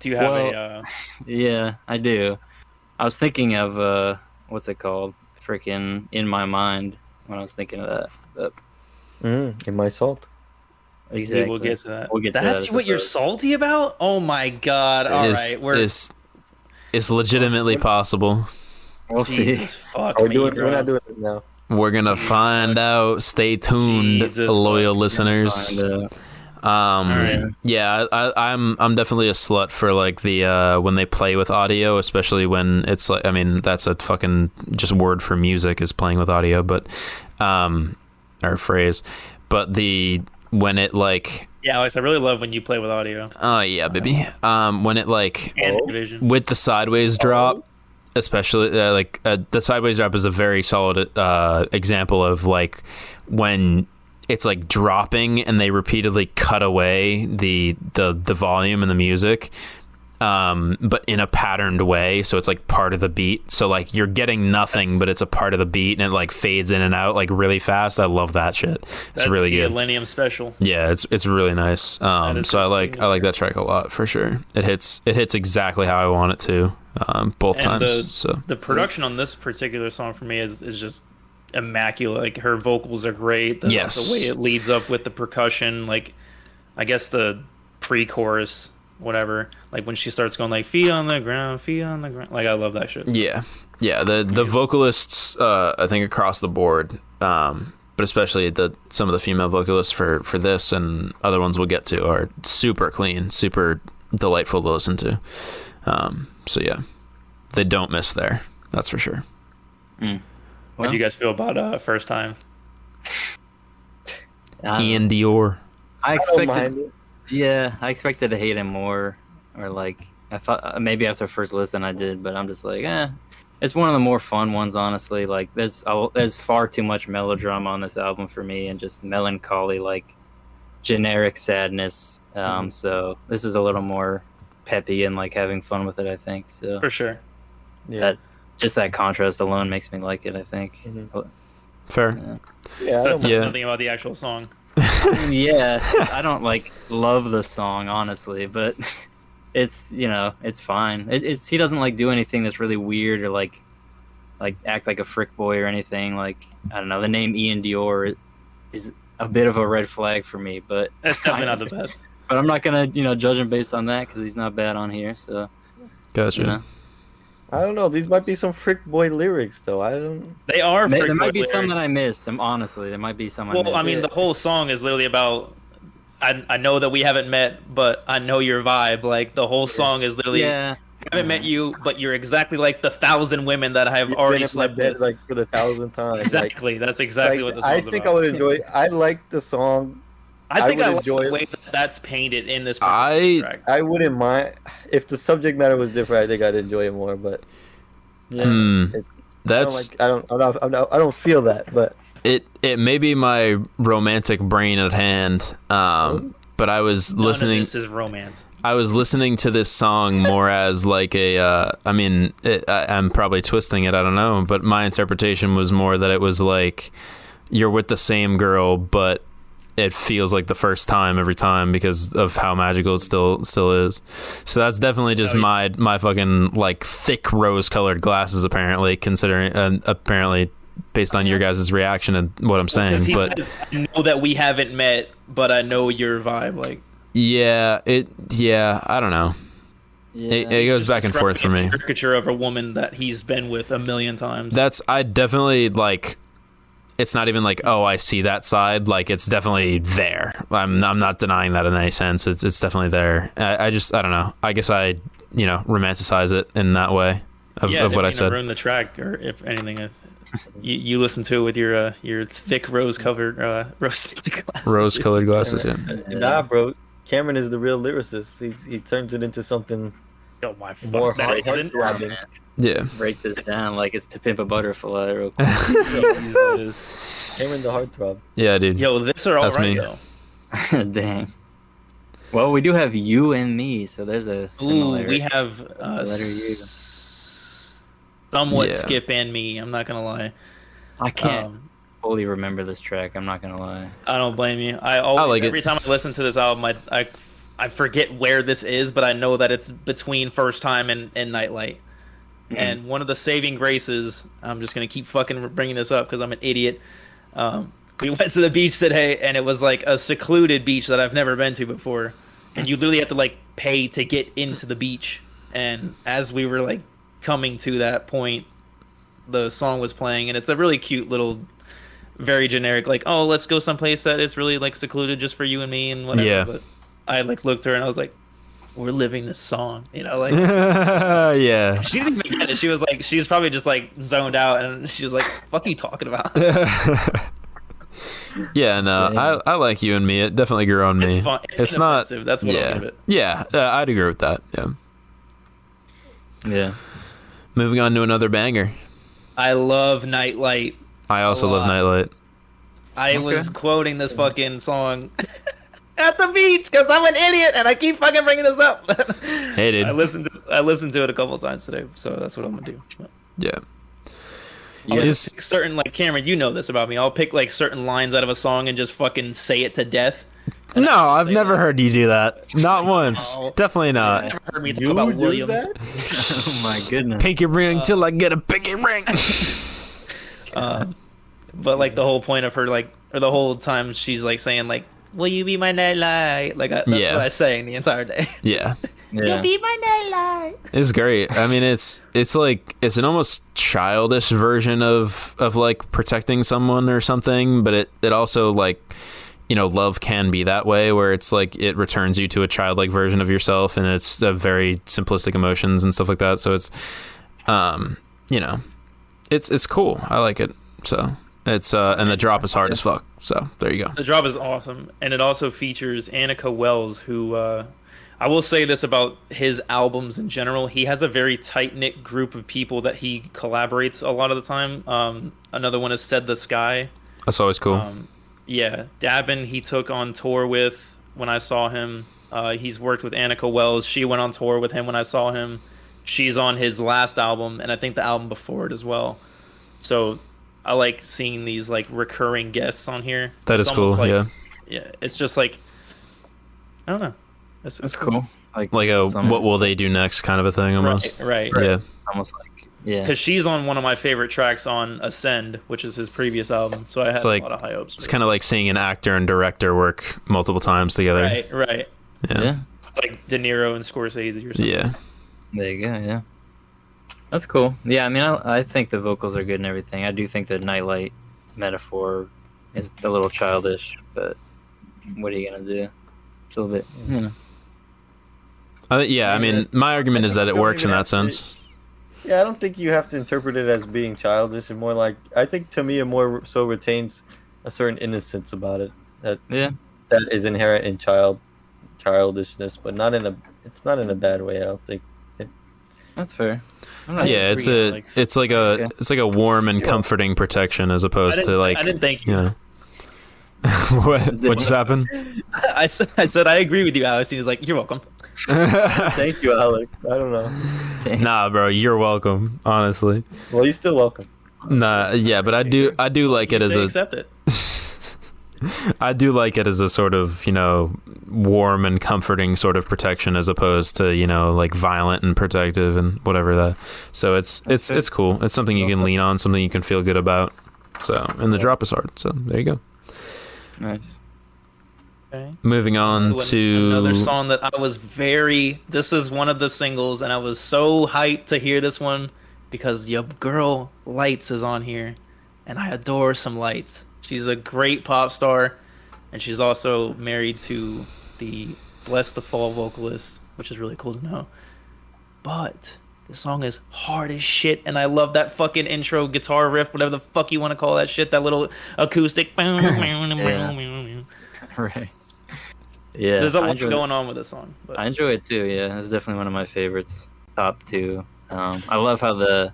Do you have a? Yeah, I do. I was thinking of what's it called? Freaking In My Mind when I was thinking of that. But In My Salt. Exactly. We'll get to that. We'll get to That's that, what you're salty about? Oh my god! All right, it's legitimately possible. We'll Jesus see. Fuck We're me, we're not doing it now. We're gonna find out. Stay tuned, Jesus loyal fuck. listeners. Yeah, I'm definitely a slut for like the when they play with audio, especially when it's like, I mean, that's a fucking just word for music is playing with audio, but or phrase, but when it like. Yeah, Alex, I really love when you play with audio. Oh yeah, baby. When it like And Division. with the Sideways drop. Especially the Sideways drop is a very solid example of like when it's like dropping and they repeatedly cut away the volume and the music, but in a patterned way, so it's like part of the beat, so like you're getting nothing but it's a part of the beat, and it like fades in and out like really fast. I love that shit. It's really good. Illenium special. Yeah, it's really nice. So I like that track a lot for sure. It hits exactly how I want it to. Both times. The production on this particular song for me is just immaculate. Like her vocals are great. The way it leads up with the percussion, like I guess the pre-chorus whatever. Like when she starts going like feet on the ground, like I love that shit. Yeah, the vocalists, I think across the board, but especially some of the female vocalists for this and other ones we'll get to are super clean, super delightful to listen to. So yeah, they don't miss there, that's for sure. What do you guys feel about First Time? Ian Dior. I don't mind expected, yeah, I expected to hate him more, or like I thought maybe after first listen I did, but I'm just like, it's one of the more fun ones, honestly. Like there's far too much melodrama on this album for me, and just melancholy, like generic sadness. So this is a little more peppy and like having fun with it, I think. So For sure. Yeah. That contrast alone makes me like it, I think. Fair. Yeah, I That's don't, nothing about the actual song. Yeah, I don't like love the song, honestly, but it's, you know, it's fine. It's he doesn't like do anything that's really weird or like act like a frick boy or anything. Like, I don't know, the name Ian Dior is a bit of a red flag for me, but That's definitely not the best. But I'm not gonna, you know, judge him based on that because he's not bad on here. So Gotcha. you know. I don't know. These might be some frick boy lyrics, though. I don't. They are. There might be lyrics. some that I missed. Honestly, there might be some I missed. Well, I mean, the whole song is literally about. I know that we haven't met, but I know your vibe. Like the whole song is literally. Yeah. I haven't met you, but you're exactly like the 1,000 women that I have You've already been in my slept bed, with. like for the 1,000th time. Exactly. That's exactly what the I song's think about. I would enjoy. I like the song. I think I would like enjoy the it. way that that's painted in this particular track. I wouldn't mind if the subject matter was different. I think I'd enjoy it more. But That's I don't feel that. But it may be my romantic brain at hand. But I was None listening. of this is romance. I was listening to this song more as like a. I'm probably twisting it. I don't know, but my interpretation was more that it was like you're with the same girl, but it feels like the first time every time because of how magical it still is. So that's definitely just my fucking like thick rose-colored glasses. Apparently, considering apparently based on your guys' reaction and what I'm saying, He but says, I know that we haven't met, but I know your vibe. Like, yeah, I don't know. Yeah. It goes back and forth for me. A caricature of a woman that he's been with a million times. I definitely like. It's not even like, oh, I see that side. Like, it's definitely there. I'm not denying that in any sense. It's definitely there. I don't know. I guess I, romanticize it in that way of what I said. Ruin the track, or if anything, you listen to it with your thick rose-colored glasses. Rose-colored glasses, yeah. Nah, bro. Cameron is the real lyricist. He turns it into something Oh my! more That isn't. heart-throbbing. Yeah. Break this down like it's To Pimp a Butterfly real quick. Cameron the heartthrob. Yeah, dude. Yo, this are all That's right me. though. Dang. Well, we do have you and me, so there's a Ooh, similarity. we have Letter U. somewhat Yeah. Skip and me. I'm not gonna lie. I can't fully remember this track. I'm not gonna lie. I don't blame you. I always like it. every time I listen to this album, I forget where this is, but I know that it's between First Time and Nightlight. Mm-hmm. And one of the saving graces, I'm just gonna keep fucking bringing this up because I'm an idiot. We went to the beach today, and it was like a secluded beach that I've never been to before, and you literally have to like pay to get into the beach. And as we were like coming to that point, the song was playing, and it's a really cute little, very generic, like, oh, let's go someplace that is really like secluded just for you and me and whatever. Yeah. But I like looked at her and I was like, we're living this song, like. Yeah. She didn't even get it. She was like, she's probably just like zoned out, and she was like, "Fuck are you talking about?" Yeah, no, I like you and me. It definitely grew on me. It's fun. It's not. inoffensive. That's what I'll give it. Yeah, I'd agree with that. Yeah. Yeah. Moving on to another banger. I love Nightlight. I also love lot. Nightlight. I was quoting this fucking song at the beach because I'm an idiot and I keep fucking bringing this up. Hey, dude. I listened to it a couple times today, so that's what I'm gonna do. Yeah. I'll His- pick certain, like, Cameron, you know this about me. I'll pick like certain lines out of a song and just fucking say it to death. No, I've never heard you do that. Not once. No. Definitely You not. never heard me talk You about do Williams. that? Oh my goodness. Pinky ring till I get a pinky ring. But like the whole point of her, like, or the whole time she's like saying like, will you be my nightlight? Like that's Yeah. what I sang the entire day. Yeah. Yeah. Be my nightlight. It's great. I mean, it's like it's an almost childish version of like protecting someone or something, but it also like, you know, love can be that way where it's like it returns you to a childlike version of yourself, and it's a very simplistic emotions and stuff like that. So it's, you know, it's cool. I like it. So it's and the drop is hard as fuck. So there you go. The drop is awesome, and it also features Annika Wells, who I will say this about his albums in general. He has a very tight-knit group of people that he collaborates a lot of the time. Another one is Said the Sky. That's always cool. Yeah, Dabin he took on tour with when I saw him. He's worked with Annika Wells. She went on tour with him when I saw him. She's on his last album, and I think the album before it as well. So I like seeing these like recurring guests on here. That is cool. Like, yeah. Yeah, it's just like I don't know. That's cool. Like a what will they do next kind of a thing almost. Right. Yeah. Almost like, yeah. Because she's on one of my favorite tracks on Ascend, which is his previous album. So I had like, a lot of high hopes. It's kind of like seeing an actor and director work multiple times together. Right. Yeah. It's like De Niro and Scorsese or something. Yeah. There you go, yeah. That's cool. Yeah, I mean, I think the vocals are good and everything. I do think the nightlight metaphor is a little childish, but what are you going to do? It's a little bit, you know. I mean, my argument is that it works in that sense. Yeah, I don't think you have to interpret it as being childish. And more like, I think to me, it more so retains a certain innocence about it that is inherent in childishness, but it's not in a bad way. I don't think. That's fair. Yeah, it's like a warm and comforting protection as opposed to like. I didn't thank you. Yeah. What just happened? I said I agree with you, Alex. He was like, "You're welcome." Thank you, Alex. I don't know. Nah, bro, you're welcome. Honestly. Well, you're still welcome. Nah, yeah, but I do like it as a. Accept it. I do like it as a sort of, you know, warm and comforting sort of protection as opposed to, you know, like violent and protective and whatever that. So it's cool. It's something you can lean on, something you can feel good about. So, and the drop is hard. So there you go. Nice. Okay. Moving on to another song that I was this is one of the singles, and I was so hyped to hear this one because your girl Lights is on here, and I adore some Lights. She's a great pop star, and she's also married to the Bless the Fall vocalist, which is really cool to know. But the song is hard as shit, and I love that fucking intro guitar riff, whatever the fuck you want to call that shit, that little acoustic. Right. Yeah. There's a lot going on with this song. But. I enjoy it too, yeah. It's definitely one of my favorites. Top two. I love how the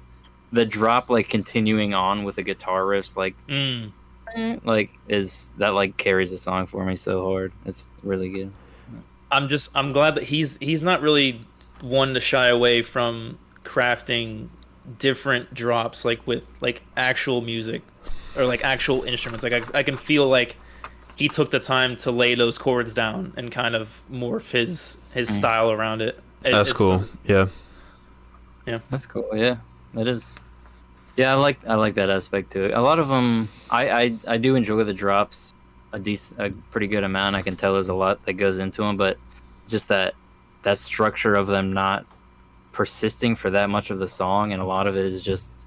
drop, like, continuing on with the guitar riffs, like... like is that like carries the song for me so hard. It's really good. I'm glad that he's not really one to shy away from crafting different drops, like with like actual music or like actual instruments. Like I can feel like he took the time to lay those chords down and kind of morph his style around it. That's cool. Yeah that's cool. Yeah, it is. Yeah, I like that aspect to it. A lot of them, I do enjoy the drops a pretty good amount. I can tell there's a lot that goes into them, but just that structure of them not persisting for that much of the song, and a lot of it is just,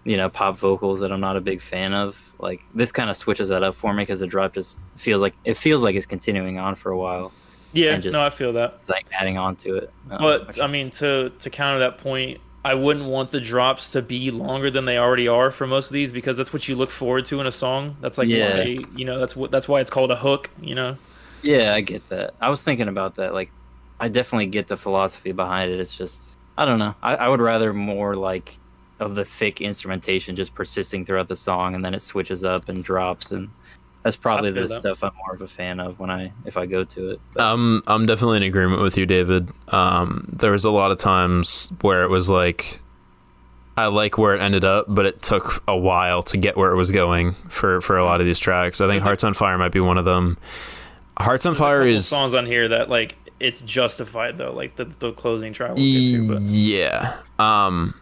you know, pop vocals that I'm not a big fan of. Like this kind of switches that up for me because the drop just feels like it's continuing on for a while. Yeah, just, no, I feel that. It's like adding on to it. But I mean, to counter that point, I wouldn't want the drops to be longer than they already are for most of these, because that's what you look forward to in a song. That's like why, you know, that's why it's called a hook, you know. Yeah, I get that. I was thinking about that. Like, I definitely get the philosophy behind it. It's just, I don't know. I would rather more like of the thick instrumentation just persisting throughout the song, and then it switches up and drops, and that's probably the stuff I'm more of a fan of if I go to it. But. I'm definitely in agreement with you, David. There was a lot of times where it was like, I like where it ended up, but it took a while to get where it was going for a lot of these tracks. I think Hearts on Fire might be one of them. Hearts on Fire is songs on here that like it's justified though, like the closing track. We'll get to, but.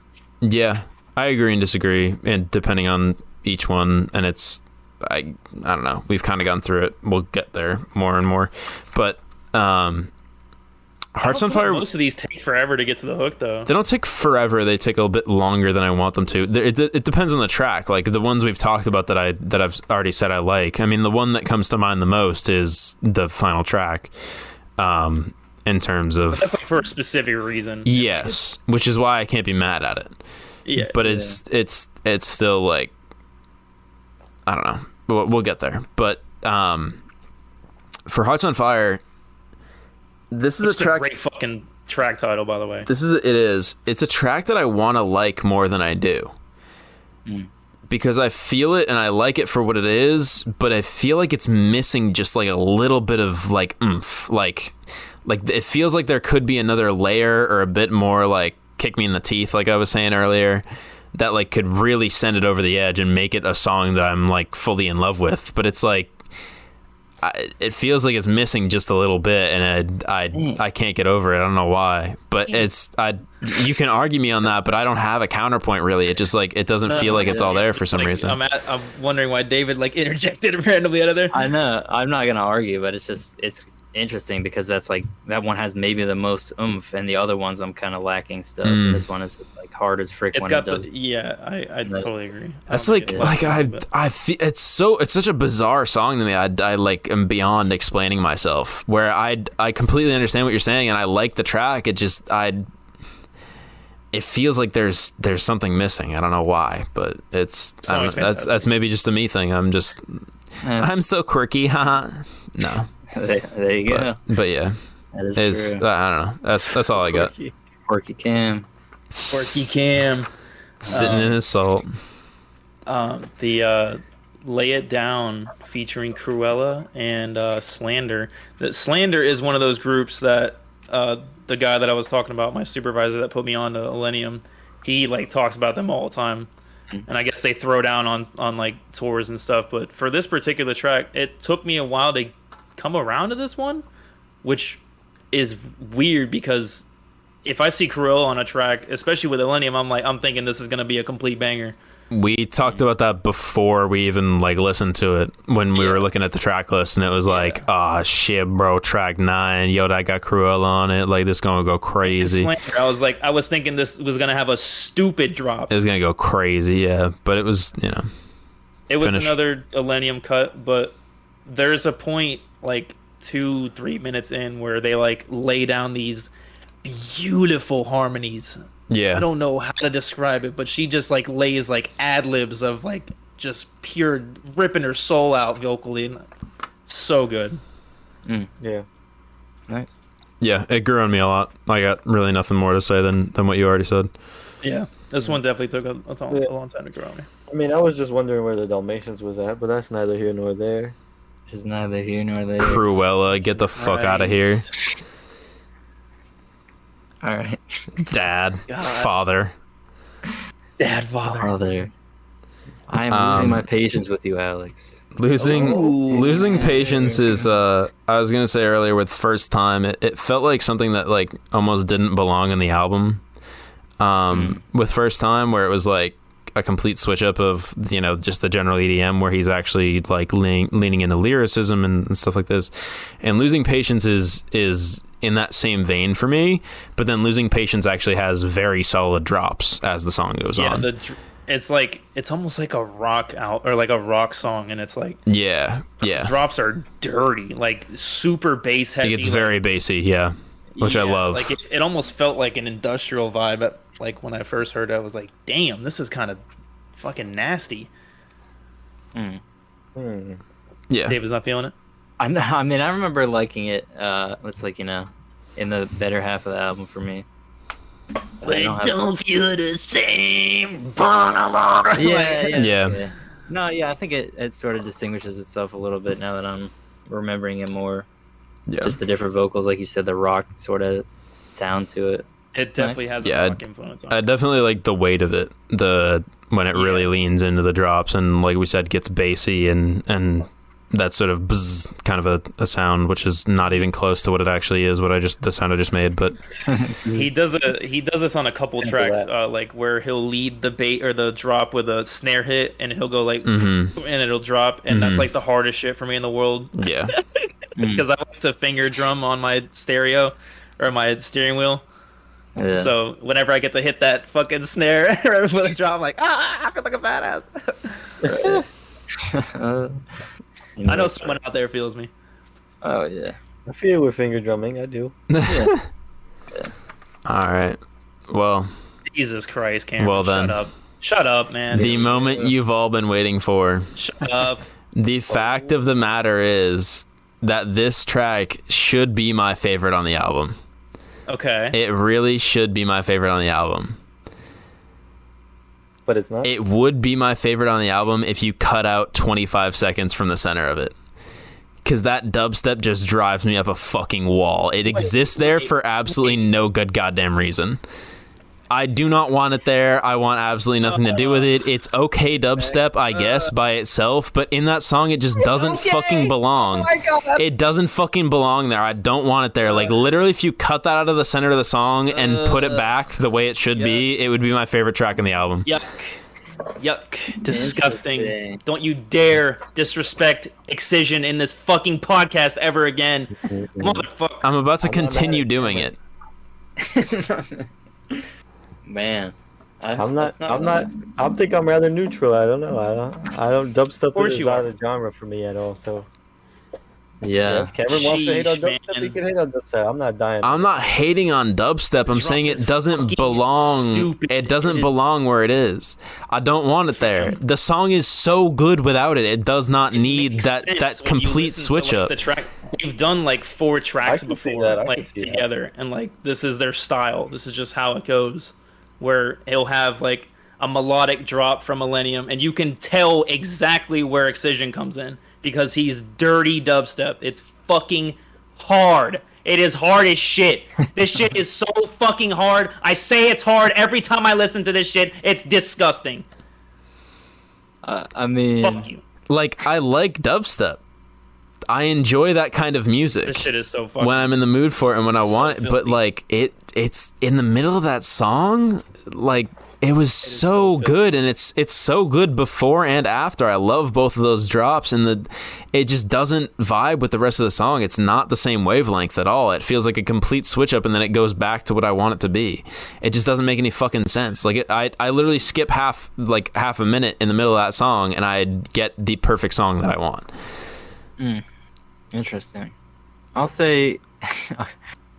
Yeah, I agree and disagree, and depending on each one, and it's I don't know. We've kind of gone through it. We'll get there more and more. But Hearts on Fire. Most of these take forever to get to the hook, though. They don't take forever. They take a little bit longer than I want them to. It depends on the track. Like the ones we've talked about that I've already said I like. I mean, the one that comes to mind the most is the final track. In terms of, but that's like for a specific reason. Yes, which is why I can't be mad at it. Yeah, but it's still like, I don't know. We'll get there. But for Hearts on Fire, this is a track. A great fucking track title, by the way. It's a track that I want to like more than I do. Because I feel it and I like it for what it is, but I feel like it's missing just like a little bit of like oomph. Like it feels like there could be another layer or a bit more like kick me in the teeth, like I was saying earlier, that like could really send it over the edge and make it a song that I'm like fully in love with. But it's like, it feels like it's missing just a little bit, and I can't get over it. I don't know why, but you can argue me on that, but I don't have a counterpoint really. It just like, it doesn't feel like it's all there for some reason. I'm wondering why David like interjected randomly out of there. I know, I'm not gonna argue, but it's interesting because that's like, that one has maybe the most oomph, and the other ones I'm kind of lacking stuff. And this one is just like hard as frick when it does. I totally agree. That's like I feel it's such a bizarre song to me. I like am beyond explaining myself. Where I completely understand what you're saying, and I like the track. It just it feels like there's something missing. I don't know why, but that's maybe just a me thing. I'm so quirky, haha. No. There you go. But yeah, that is true. I don't know. That's all I got. Quirky Cam. Sitting in his salt. The Lay It Down featuring Cruella and Slander. Slander is one of those groups that the guy that I was talking about, my supervisor that put me on to Illenium, he like talks about them all the time. And I guess they throw down on like tours and stuff. But for this particular track, it took me a while to come around to this one, which is weird because if I see Cruella on a track, especially with Illenium, I'm thinking this is gonna be a complete banger. We talked about that before we even like listened to it when we were looking at the track list, and it was like, oh shit, bro, track 9, yo, that got Cruella on it, like this gonna go crazy. I was thinking this was gonna have a stupid drop. It was gonna go crazy, yeah, but it was, it was another Illenium cut, but there's a point like 2-3 minutes in where they like lay down these beautiful harmonies. Yeah, I don't know how to describe it, but she just like lays like ad libs of like just pure ripping her soul out vocally, and so good. Yeah, nice. Yeah, it grew on me a lot. I got really nothing more to say than what you already said. Yeah, this one definitely took a long time to grow on me. I mean, I was just wondering where the Dalmatians was at, but that's neither here nor there. It's neither here nor there. Cruella, get the fuck out of here. All right. Dad, father. Dad, father. I am losing my patience with you, Alex. Losing patience is I was gonna say earlier with First Time, it felt like something that like almost didn't belong in the album. With First Time, where it was like a complete switch up of just the general EDM, where he's actually like leaning into lyricism and stuff like this. And Losing Patience is in that same vein for me, but then Losing Patience actually has very solid drops as the song goes on. It's almost like a rock or like a rock song, and it's like the drops are dirty, like super bass heavy. It's very bassy, which I love. Like it almost felt like an industrial vibe. Like when I first heard it, I was like, damn, this is kind of fucking nasty. Yeah. David's not feeling it? I mean, I remember liking it. It's like, in the better half of the album for me. They don't feel the same. Yeah. No, I think it sort of distinguishes itself a little bit now that I'm remembering it more. Yeah. Just the different vocals, like you said, the rock sort of sound to it. It definitely has a rock influence on it. I definitely like the weight of it. When it really leans into the drops and, like we said, gets bassy and that sort of buzz kind of a sound, which is not even close to what it actually is. The sound I just made, but he does this on a couple tracks, like where he'll lead the bait or the drop with a snare hit, and he'll go like, and it'll drop, and that's like the hardest shit for me in the world. Yeah, because I like to finger drum on my stereo or my steering wheel. Yeah. So whenever I get to hit that fucking snare right before the drop, I'm like, I feel like a badass. I know someone out there feels me. Oh yeah, I feel with finger drumming. I do. Yeah. All right. Well. Jesus Christ, Cameron. Well then. Shut up, man. The moment you've all been waiting for. Shut up. The fact of the matter is that this track should be my favorite on the album. Okay. It really should be my favorite on the album. But it's not? It would be my favorite on the album if you cut out 25 seconds from the center of it. Because that dubstep just drives me up a fucking wall. It exists there for absolutely no good goddamn reason. I do not want it there. I want absolutely nothing to do with it. It's okay dubstep, I guess, by itself, but in that song, it just doesn't fucking belong. Oh my God. It doesn't fucking belong there. I don't want it there. Like, literally, if you cut that out of the center of the song and put it back the way it should be, it would be my favorite track in the album. Yuck. Disgusting. Don't you dare disrespect Excision in this fucking podcast ever again. Motherfucker. I'm about to continue doing it. Man, I think I'm rather neutral. I don't know. I don't dubstep is not a genre for me at all. So yeah, if Cameron wants to hate on dubstep, he can hate on dubstep. I'm not dying. I'm not hating on dubstep. I'm saying it doesn't belong. It doesn't belong where it is. I don't want it there. The song is so good without it. It does not need that complete switch up. The track. They've done like 4 tracks before, like together, and like this is their style. This is just how it goes. Where he'll have like a melodic drop from Millennium, and you can tell exactly where Excision comes in because he's dirty dubstep. It's fucking hard. It is hard as shit. This shit is so fucking hard. I say it's hard every time I listen to this shit. It's disgusting. I mean, fuck you. Like, I like dubstep. I enjoy that kind of music. This shit is so fucking when I'm in the mood for it and when I want it, but like it's in the middle of that song, like it was so good, and it's so good before and after. I love both of those drops, and it just doesn't vibe with the rest of the song. It's not the same wavelength at all. It feels like a complete switch up, and then it goes back to what I want it to be. It just doesn't make any fucking sense. Like I literally skip half a minute in the middle of that song, and I get the perfect song that I want. Interesting. I'll say,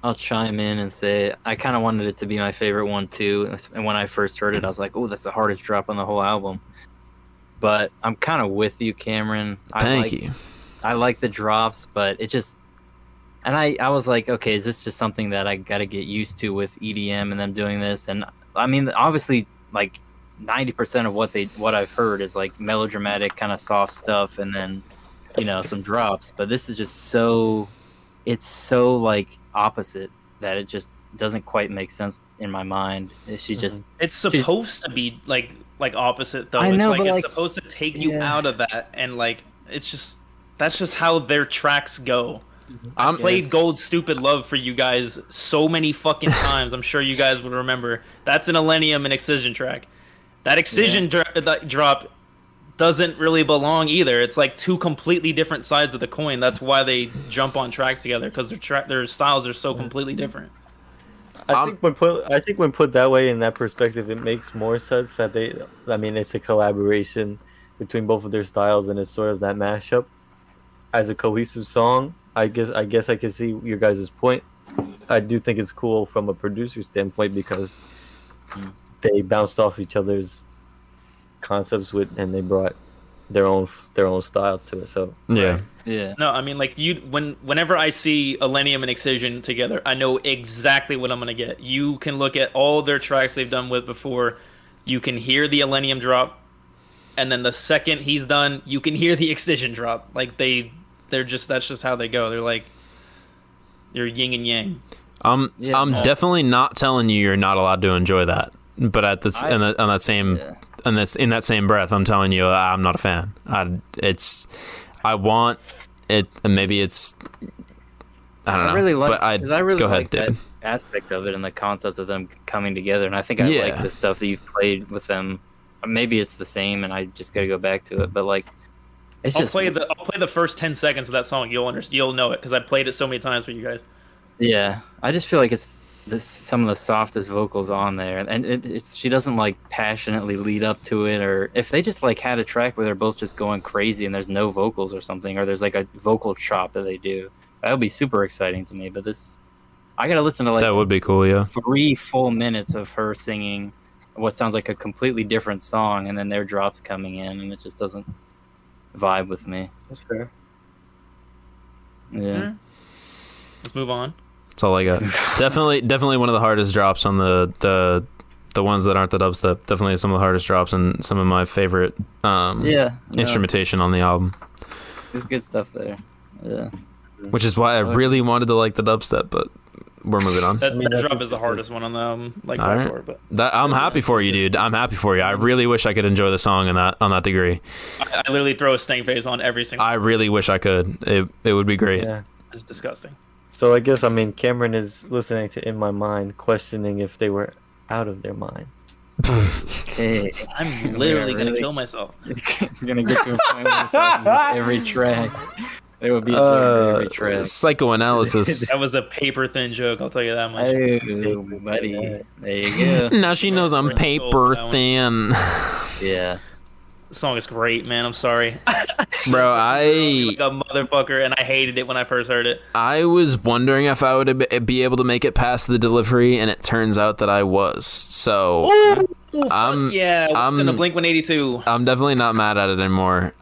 I'll chime in and say I kind of wanted it to be my favorite one too. And when I first heard it, I was like, "Oh, that's the hardest drop on the whole album." But I'm kind of with you, Cameron. Thank you. I like the drops, but it just, and I was like, okay, is this just something that I got to get used to with EDM and them doing this? And I mean, obviously, like 90% of what I've heard is like melodramatic kind of soft stuff, and then some drops, but this is just it's so like opposite that it just doesn't quite make sense in my mind. It's supposed to be like opposite though. I know, but it's supposed to take you out of that, and like that's just how their tracks go. I played Gold Stupid Love for you guys so many fucking times. I'm sure you guys would remember. That's an Illenium and Excision track. That Excision drop doesn't really belong either. It's like 2 completely different sides of the coin. That's why they jump on tracks together, because their styles are so completely different. I think when put that way, in that perspective, it makes more sense that it's a collaboration between both of their styles, and it's sort of that mashup as a cohesive song. I guess I can see your guys' point. I do think it's cool from a producer standpoint because they bounced off each other's concepts and they brought their own style to it. So yeah. No, I mean, like whenever I see Illenium and Excision together, I know exactly what I'm gonna get. You can look at all their tracks they've done with before. You can hear the Illenium drop, and then the second he's done, you can hear the Excision drop. Like that's just how they go. They're yin and yang. I'm definitely not telling you're not allowed to enjoy that, but in that same breath, I'm telling you I'm not a fan. I want it, and maybe it's I don't know. I really like, but because I really go ahead, like that dude. aspect of it and the concept of them coming together. And I think I Yeah. like the stuff that you've played with them. Maybe it's the same, and I just gotta go back to it. But like, it's I'll just play the first 10 seconds of that song. You'll know it because I played it so many times for you guys. yeah. I just feel like it's some of the softest vocals on there, and it's she doesn't like passionately lead up to it, or if they just like had a track where they're both just going crazy and there's no vocals or something, or there's like a vocal chop that they do, that would be super exciting to me. But this, I gotta listen to like That would be cool, yeah. 3 full minutes of her singing what sounds like a completely different song, and then their drops coming in, and it just doesn't vibe with me. That's fair. Yeah. Let's move on. That's all I got. Definitely one of the hardest drops on the ones that aren't the dubstep. Definitely some of the hardest drops and some of my favorite instrumentation on the album. There's good stuff there. Yeah. Which is why I really wanted to like the dubstep, but we're moving on. That drop is the hardest one on the album, like All by right. far. But I'm happy for you, dude. I'm happy for you. I really wish I could enjoy the song on that degree. I literally throw a stank face on every single. I really wish I could. It would be great. Yeah. It's disgusting. So I guess Cameron is listening to In My Mind, questioning if they were out of their mind. Hey, I'm literally gonna kill myself. I'm gonna get to a point where it's like every track. There would be a joke for every track. Psychoanalysis. That was a paper thin joke. I'll tell you that much. Oh, buddy. There you go. Now she knows I'm paper thin. Yeah. The song is great, man. I'm sorry. Bro, Like a motherfucker, and I hated it when I first heard it. I was wondering if I would be able to make it past the delivery, and it turns out that I was. So I'm gonna Blink 182. I'm definitely not mad at it anymore.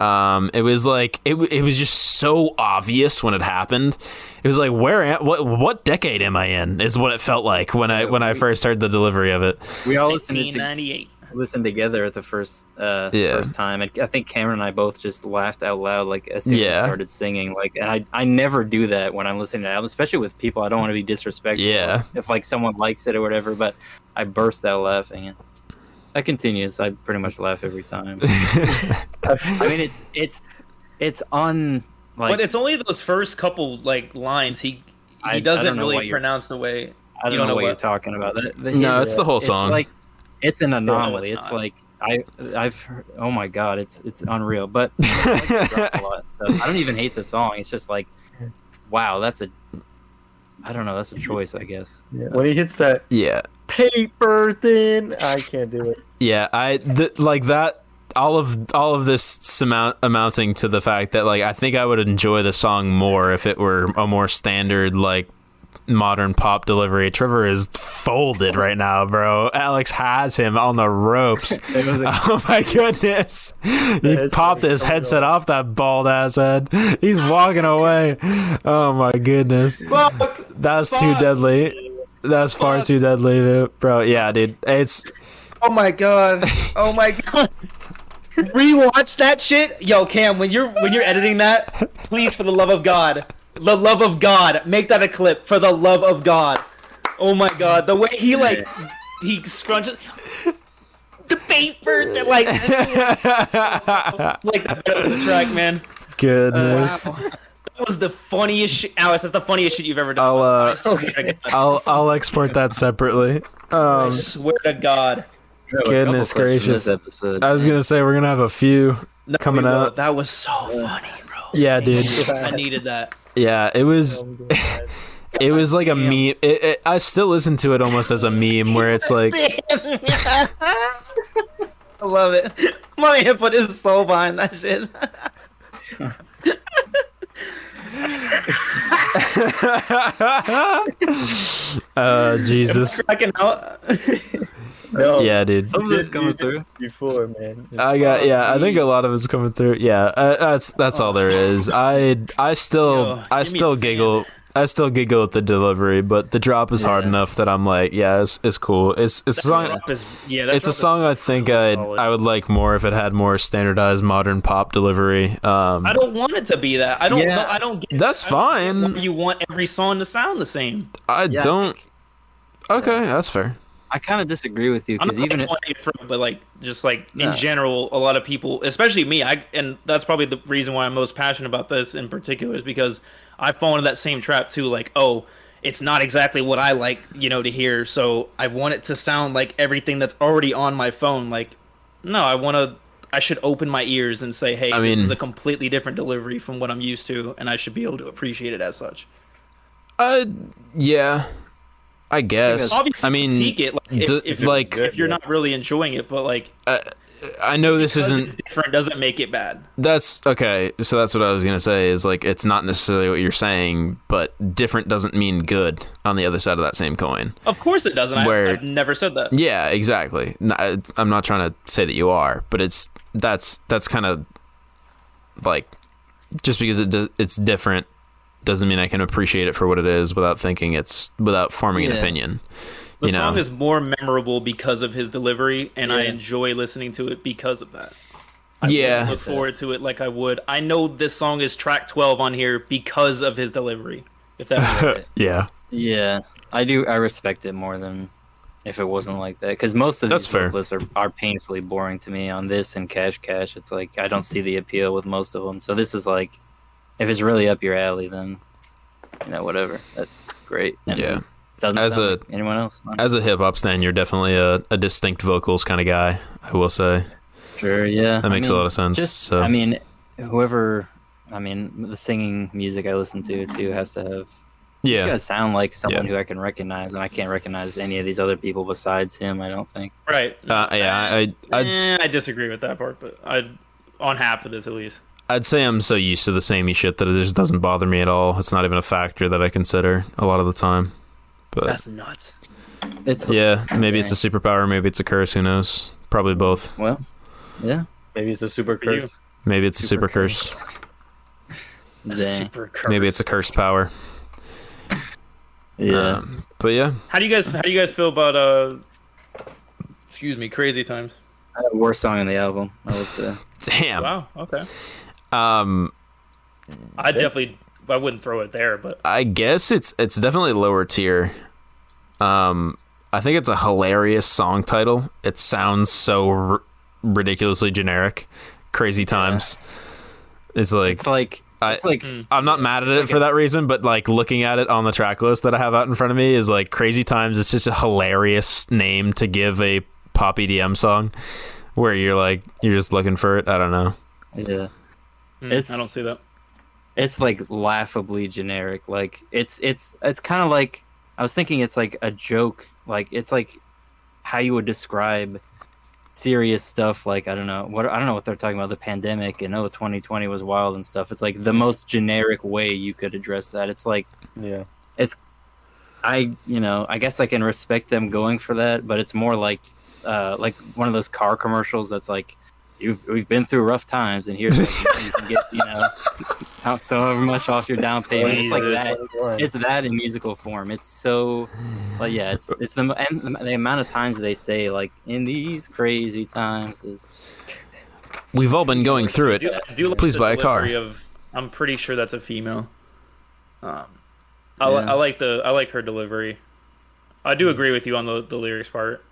It was like it was just so obvious when it happened. It was like, what decade am I in? Is what it felt like when I first heard the delivery of it. We all listened to 1998. listen together at the first time, and I think Cameron and I both just laughed out loud like as soon as he started singing. Like, and I never do that when I'm listening to albums, especially with people. I don't want to be disrespectful. Yeah. If like someone likes it or whatever, but I burst out laughing, and that continues. I pretty much laugh every time. I mean, it's on. Like, But it's only those first couple like lines. He I doesn't don't know really what you're- pronounce the way. I don't know what you're talking about. No, it's the whole song. Like, it's an anomaly. it's It's not. like I've heard, oh my god, it's unreal. But I like the drop a lot of stuff. I don't even hate the song. It's just like, wow, that's a choice, I guess. Yeah. When he hits that Yeah. paper thin, I can't do it. Yeah, like that. All of this amounting to the fact that like I think I would enjoy the song more if it were a more standard like modern pop delivery. Trevor is folded right now, bro. Alex has him on the ropes. Oh my goodness! He popped his headset off that bald ass head. He's walking away. Oh my goodness! That's too deadly. That's far too deadly, bro. Yeah, dude. It's. Oh my god! Oh my god! Rewatch that shit, yo, Cam. When you're editing that, please, for the love of God, make that a clip. For the love of God. Oh my god, the way he scrunches the paper, like that bit of the track, man. Goodness. Wow. That was the funniest shit, Alice. That's the funniest shit you've ever done. I swear to God. I'll export that separately. I swear to God. Goodness gracious. This episode. I was gonna say we're gonna have a few coming we will. out. That was so funny, bro. Yeah, dude. I needed that. Yeah, it was. It was like a meme. I still listen to it almost as a meme, where it's like, I love it. My input is so behind that shit. Jesus. Cracking out. No, Yeah, dude. Some of this coming through. before, man. I think a lot of it's coming through. Yeah, that's all there is. I still giggle. I still giggle at the delivery, but the drop is hard enough that I'm like, yeah, it's cool. It's a song. It's a song I think I would like more if it had more standardized modern pop delivery. I don't want it to be that. I don't. Yeah. I don't get. That's I don't get fine. why you want every song to sound the same. I Yeah, don't. Okay, that's fair. I kind of disagree with you I'm because not even if, pointing it from, but like just like in No. general, a lot of people, especially me, and that's probably the reason why I'm most passionate about this in particular is because I fall into that same trap too. Like, oh, it's not exactly what I like, to hear. So I want it to sound like everything that's already on my phone. Like, no, I should open my ears and say, hey, this is a completely different delivery from what I'm used to, and I should be able to appreciate it as such. Yeah, I guess. Obviously, I mean, critique it if you're not really enjoying it, but like, I know this because isn't it's different doesn't make it bad. That's okay. So that's what I was gonna say. Is like it's not necessarily what you're saying, but different doesn't mean good. On the other side of that same coin. Of course it doesn't. I've never said that. Yeah, exactly. I'm not trying to say that you are, but that's kind of like just because it's different doesn't mean I can appreciate it for what it is without forming an opinion. The song is more memorable because of his delivery, and I enjoy listening to it because of that. I look forward to it like I would. I know this song is track 12 on here because of his delivery. If that makes sense. Yeah, I do. I respect it more than if it wasn't like that. Because most of these vocalists are painfully boring to me on this and Cash Cash. It's like I don't see the appeal with most of them. So this is like, if it's really up your alley, then whatever. That's great. And yeah. Doesn't sound like anyone else. As a hip hop stan, you're definitely a distinct vocals kind of guy. I will say. Sure. Yeah. That makes a lot of sense. So. I mean, the singing music I listen to too has to have. Yeah. It's gotta sound like someone who I can recognize, and I can't recognize any of these other people besides him. I don't think. Right. I disagree with that part, but on half of this at least. I'd say I'm so used to the samey shit that it just doesn't bother me at all. It's not even a factor that I consider a lot of the time. But that's nuts. Maybe it's a superpower, maybe it's a curse. Who knows? Probably both. Well, yeah. Maybe it's a super curse. Maybe it's a super curse. Super curse. Maybe it's a cursed power. Yeah. But yeah. How do you guys feel about Crazy Times? Worst song on the album, I would say. Damn. Wow. Okay. I wouldn't throw it there, but I guess it's definitely lower tier. I think it's a hilarious song title. It sounds so ridiculously generic. Crazy Times. Yeah. I'm not mad at it for that reason, but like looking at it on the track list that I have out in front of me is like Crazy Times. It's just a hilarious name to give a pop EDM song where you're just looking for it. I don't know. Yeah. I don't see that. It's like laughably generic. Like it's kind of like I was thinking it's like a joke. Like it's like how you would describe serious stuff. Like I don't know what they're talking about, the pandemic and 2020 was wild and stuff. It's like the most generic way you could address that. It's like I guess I can respect them going for that, but it's more like one of those car commercials that's like we've been through rough times, and here's you can get out so much off your down payment. It's like that. It's that in musical form. It's so, it's the amount of times they say like in these crazy times is. We've all been going through it. Please buy a car. I'm pretty sure that's a female. I like her delivery. I do agree with you on the lyrics part.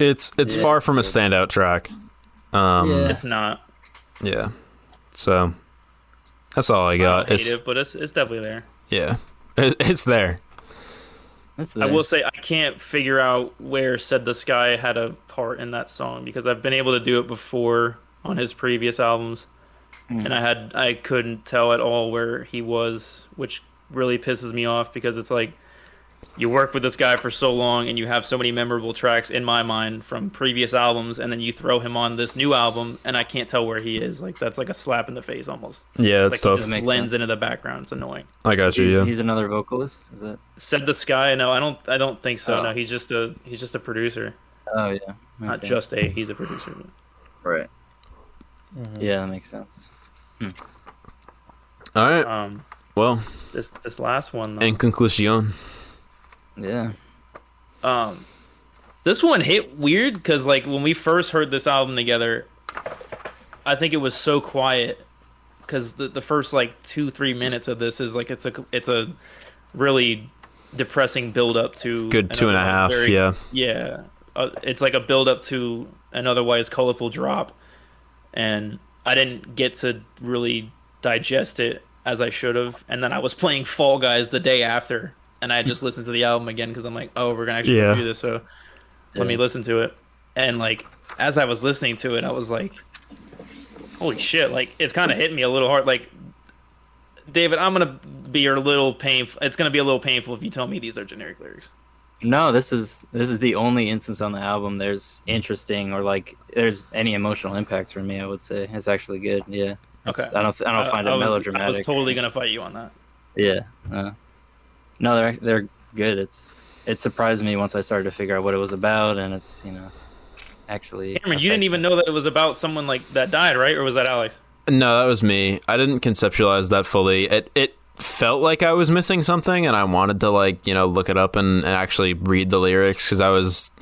It's far from a standout track. It's not. Yeah. So that's all I got. I don't hate it, but it's definitely there. Yeah. It's there. I will say I can't figure out where Said the Sky had a part in that song because I've been able to do it before on his previous albums, and I couldn't tell at all where he was, which really pisses me off because it's like you work with this guy for so long and you have so many memorable tracks in my mind from previous albums, and then you throw him on this new album and I can't tell where he is. Like that's like a slap in the face almost. Yeah, it's tough. He just blends into the background. It's annoying. I got you. Yeah, he's another vocalist. Is it? Said the Sky? No, I don't think so. No, he's just a producer. Oh yeah, not just he's a producer. Right. Mm-hmm. Yeah, that makes sense. All right. Well, this last one. Though, en conclusion. Yeah. This one hit weird because like when we first heard this album together, I think it was so quiet because the first like 2-3 minutes of this is like it's a really depressing build up to Good 2.5, yeah. Yeah, it's like a build up to an otherwise colorful drop, and I didn't get to really digest it as I should have. And then I was playing Fall Guys the day after, and I just listened to the album again because I'm like, oh, we're gonna actually review this, so let me listen to it. And like as I was listening to it, I was like, holy shit! Like it's kind of hit me a little hard. Like, David, I'm gonna be a little painful. It's gonna be a little painful if you tell me these are generic lyrics. No, this is the only instance on the album there's interesting or like there's any emotional impact for me. I would say it's actually good. Yeah. Okay. I don't find it melodramatic. I was totally gonna fight you on that. Yeah. No, they're good. It surprised me once I started to figure out what it was about, and it's actually. Cameron, you didn't even know that it was about someone like that died, right? Or was that Alex? No, that was me. I didn't conceptualize that fully. It felt like I was missing something, and I wanted to look it up and actually read the lyrics because I was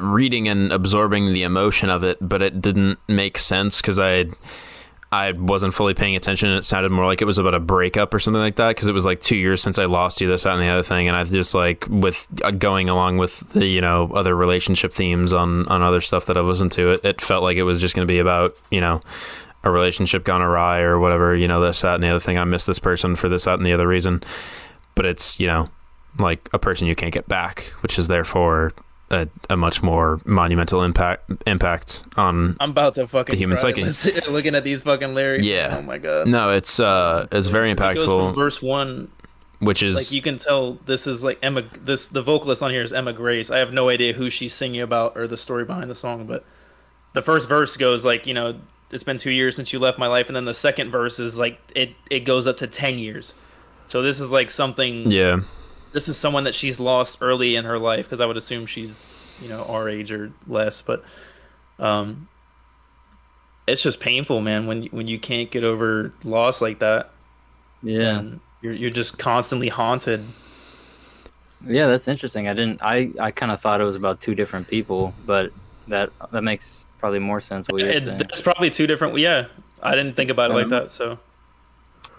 reading and absorbing the emotion of it, but it didn't make sense because I wasn't fully paying attention. It sounded more like it was about a breakup or something like that because it was like 2 years since I lost you, this, that, and the other thing, and I just with going along with the other relationship themes on other stuff that I've listened to, it felt like it was just going to be about a relationship gone awry or whatever, this, that, and the other thing. I miss this person for this, that, and the other reason, but it's like a person you can't get back, which is therefore a much more monumental impact on I'm about to fucking the human psyche. Looking at these fucking lyrics. Yeah. Oh my god. No, it's very impactful. It goes from verse 1, which is like you can tell this is like the vocalist on here is Emma Grace. I have no idea who she's singing about or the story behind the song, but the first verse goes like, it's been 2 years since you left my life, and then the second verse is like it goes up to 10 years. So this is like something. Yeah. This is someone that she's lost early in her life, because I would assume she's, our age or less. But it's just painful, man, when you can't get over loss like that. Yeah, and you're just constantly haunted. Yeah, that's interesting. I kind of thought it was about two different people, but that makes probably more sense what you're saying. There's probably two different. Yeah, I didn't think about it like that. So.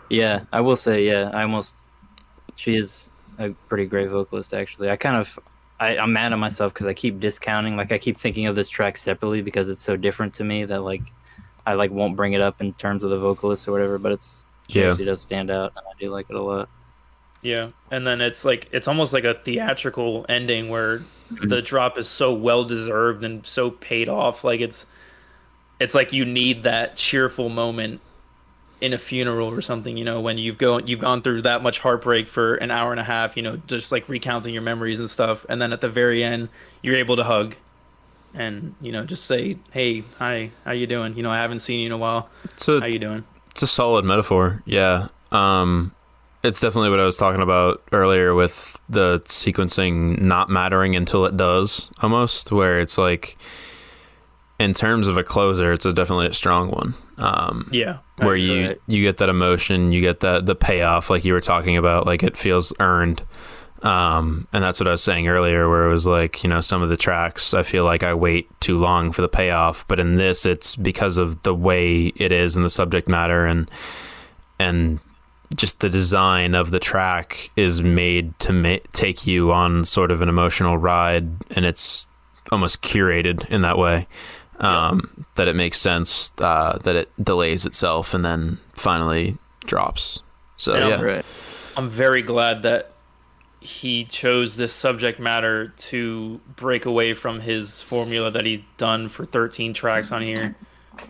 Yeah, I will say, she is a pretty great vocalist, actually. I'm mad at myself because I keep discounting, I keep thinking of this track separately because it's so different to me that I won't bring it up in terms of the vocalist or whatever, but she does stand out, and I do like it a lot. Yeah, and then it's almost like a theatrical ending where the drop is so well deserved and so paid off. Like it's like you need that cheerful moment in a funeral or something, when you've gone through that much heartbreak for an hour and a half, just like recounting your memories and stuff, and then at the very end you're able to hug and just say, hey, hi, how you doing? I haven't seen you in a while. How you doing? It's a solid metaphor. Yeah. It's definitely what I was talking about earlier with the sequencing not mattering until it does, almost, where it's like, in terms of a closer, it's definitely a strong one. Where you get that emotion, you get the payoff, like you were talking about, like it feels earned. And that's what I was saying earlier, where it was like, some of the tracks, I feel like I wait too long for the payoff, but in this, it's because of the way it is and the subject matter and just the design of the track is made to take you on sort of an emotional ride, and it's almost curated in that way. That it makes sense, that it delays itself and then finally drops. So I'm very glad that he chose this subject matter to break away from his formula that he's done for 13 tracks on here,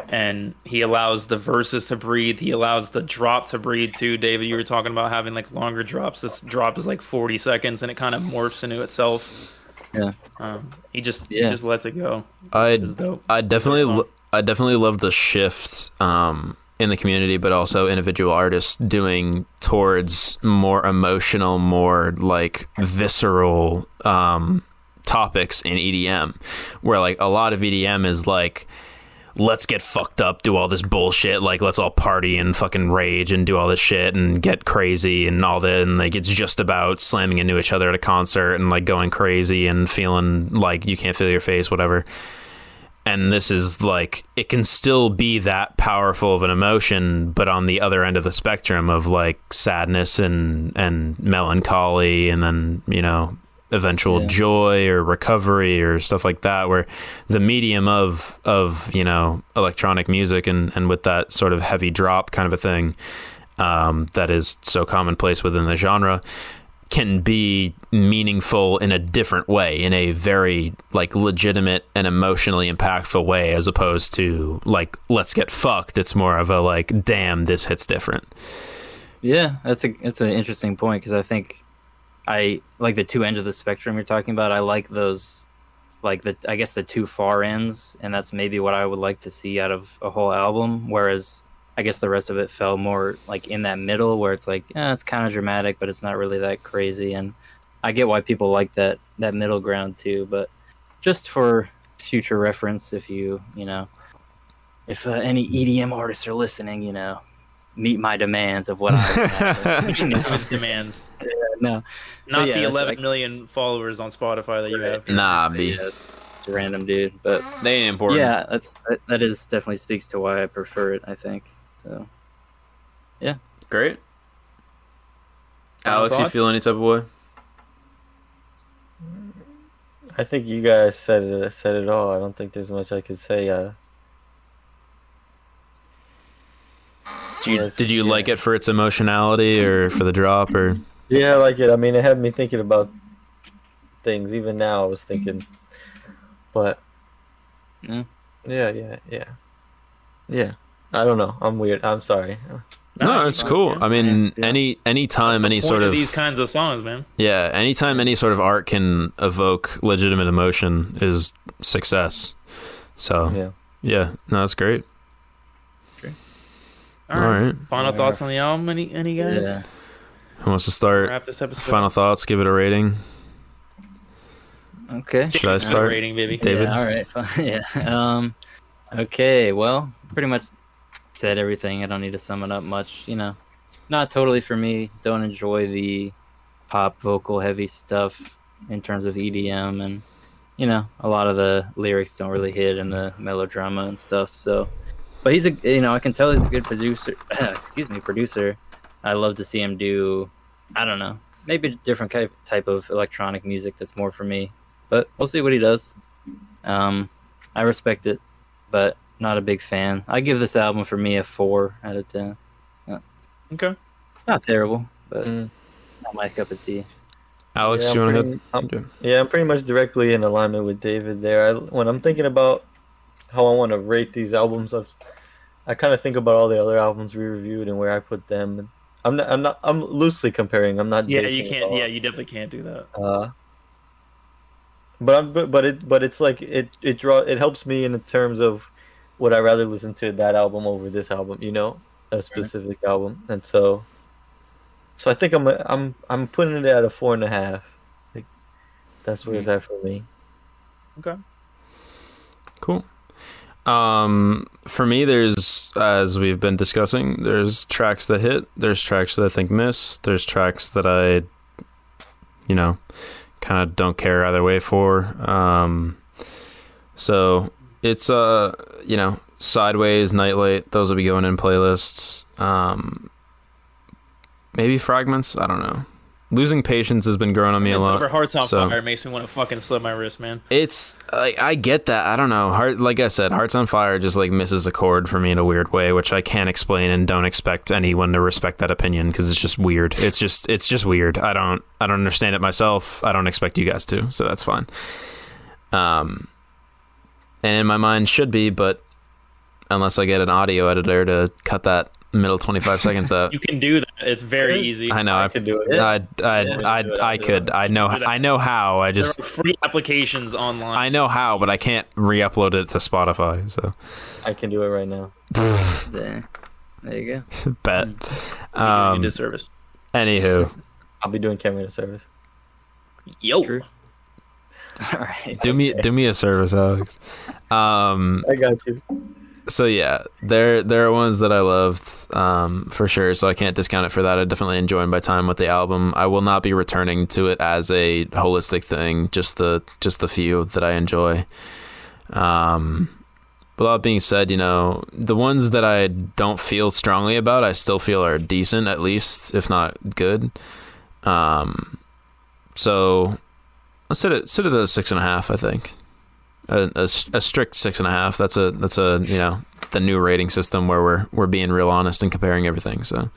and he allows the verses to breathe. He allows the drop to breathe too. David, you were talking about having longer drops. This drop is 40 seconds, and it kind of morphs into itself. Yeah. He just lets it go. I definitely love the shift in the community, but also individual artists doing towards more emotional, more visceral topics in EDM, where a lot of EDM is let's get fucked up, do all this bullshit, let's all party and fucking rage and do all this shit and get crazy and all that, and it's just about slamming into each other at a concert and going crazy and feeling like you can't feel your face, whatever. and this is like, it can still be that powerful of an emotion, but on the other end of the spectrum of like sadness and melancholy, and then, you know, eventual joy or recovery or stuff like that, where the medium of you know, electronic music and with that sort of heavy drop kind of a thing, that is so commonplace within the genre, can be meaningful in a different way, in a very like legitimate and emotionally impactful way, as opposed to like, let's get fucked. It's more of a like, damn, this hits different. Yeah, that's an interesting point, because I think I like the two ends of the spectrum you're talking about. I like those, like I guess the two far ends, and that's maybe what I would like to see out of a whole album. Whereas I guess the rest of it fell more like in that middle, where it's like, it's kind of dramatic, but it's not really that crazy. And I get why people like that middle ground too. But just for future reference, if you know, if any EDM artists are listening, you know, meet my demands of what I His demands. No, Not yeah, the that's 11 like- million followers on Spotify that you have. Nah, B. Yeah, it's a random dude, but They ain't important. yeah, that is definitely speaks to why I prefer it, I think. So Great. Final Alex, you thoughts? feel any type of way? I think you guys said it all. I don't think there's much I could say. Did you like it for its emotionality or for the drop or? Yeah, I like it. I mean, it had me thinking about things. Even now, I was thinking. But Yeah. yeah. I don't know. I'm weird. I'm sorry. No, it's cool. I mean, Yeah. anytime any sort of these kinds of songs, man. anytime any sort of art can evoke legitimate emotion is success. So yeah, no, that's great. All right. Final thoughts on the album? Any guys? Yeah. Who wants to start? Wrap this episode. Final thoughts. Give it a rating. Okay. Should I Good start? rating, baby. David? Yeah, all right. Yeah. Okay. Well, pretty much said everything. I don't need to sum it up much. You know, not totally for me. Don't enjoy the pop vocal heavy stuff in terms of EDM, and you know, a lot of the lyrics don't really hit, and the melodrama and stuff. So, but he's I can tell he's a good producer. Producer. I love to see him do, I don't know, maybe a different type of electronic music that's more for me. But we'll see what he does. I respect it, but not a big fan. I give this album for me a 4 out of 10. Okay. Not terrible, but not my cup of tea. Alex, Yeah, you want to I'm hit? I'm pretty much directly in alignment with David there. When I'm thinking about how I want to rate these albums, I kind of think about all the other albums we reviewed and where I put them. I'm loosely comparing. I'm not. Yeah, basing you it can't. all. Yeah, you definitely can't do that. But it's like it helps me in terms of would I rather listen to that album over this album, you know, a specific album, and so I think I'm putting it at a 4.5. Like that's where it's at for me. Okay. Cool. For me, there's, as we've been discussing, there's tracks that hit, there's tracks that I think miss, there's tracks that I, you know, kind of don't care either way for. So it's, you know, Sideways, Nightlight, those will be going in playlists. Maybe Fragments, I don't know. Losing Patience has been growing on me a lot. Over Hearts on so- Fire it makes me want to fucking slit my wrist, man. It's I get that. I don't know. Like I said, Hearts on Fire just like misses a chord for me in a weird way, which I can't explain and don't expect anyone to respect that opinion because it's just weird. It's just weird. I don't understand it myself. I don't expect you guys to, so that's fine. And in my mind should be, but unless I get an audio editor to cut that middle 25 seconds out. You can do that. It's very easy. I know. I could do it. I could. I know how. I There just are free applications online. I know how, but I can't re-upload it to Spotify. So I can do it right now. There you go. bet. You're doing a disservice. Anywho, I'll be doing camera service. Yo. True. All right. do me a service, Alex. I got you. So yeah, there are ones that I loved for sure. So I can't discount it for that. I definitely enjoyed my time with the album. I will not be returning to it as a holistic thing. Just the few that I enjoy. with that being said, the ones that I don't feel strongly about, I still feel are decent, at least, if not good. So let's sit at a 6.5. I think a strict 6.5. That's a the new rating system where we're being real honest and comparing everything. So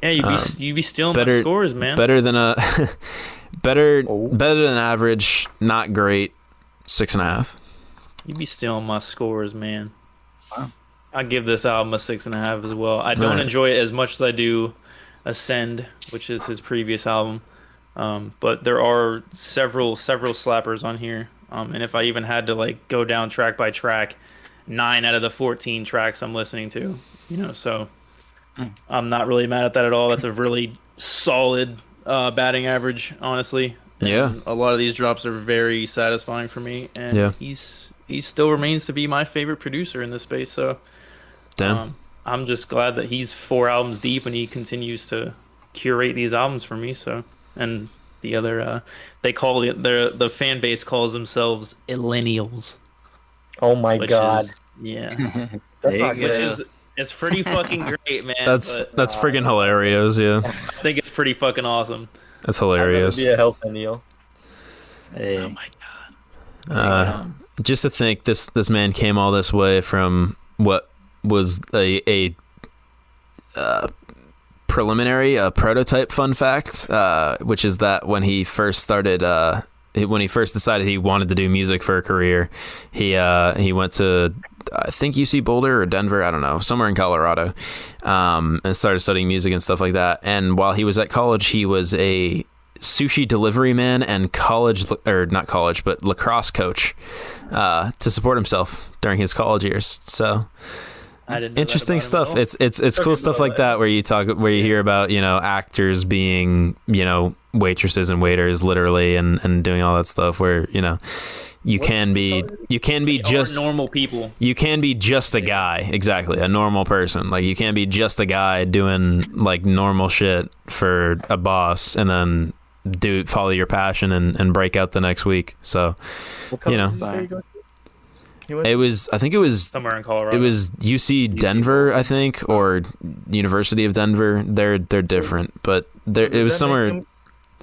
yeah, you be stealing my scores, man. Better than better than average, not great. 6.5. You be stealing my scores, man. Wow. I give this album a 6.5 as well. I don't enjoy it as much as I do Ascend, which is his previous album. But there are several slappers on here. And if I even had to go down track by track, 9 out of the 14 tracks I'm listening to, so I'm not really mad at that at all. That's a really solid batting average, honestly. Yeah. And a lot of these drops are very satisfying for me, and he still remains to be my favorite producer in this space. So, damn. I'm just glad that he's 4 albums deep and he continues to curate these albums for me. So, and the other, they call the fan base calls themselves Illenials. Oh my god. That's not good. It's pretty fucking great, man. That's friggin' hilarious. Yeah. I think it's pretty fucking awesome. That's hilarious. Be a help, Neil. Hey. Oh my god. Just to think this man came all this way from what was a preliminary prototype fun fact, which is that when he first decided he wanted to do music for a career, he went to, I think, UC Boulder or Denver, I don't know, somewhere in Colorado, and started studying music and stuff like that. And while he was at college, he was a sushi delivery man and lacrosse coach to support himself during his college years. So I didn't know interesting that about stuff. It's cool stuff like that where you hear about actors being waitresses and waiters literally and doing all that stuff where you can be just normal people. You can be just a guy, exactly, a normal person. Like you can't be just a guy doing normal shit for a boss and then follow your passion and break out the next week. So it was Somewhere in Colorado. It was UC Denver, I think, or University of Denver. They're different, but it was somewhere.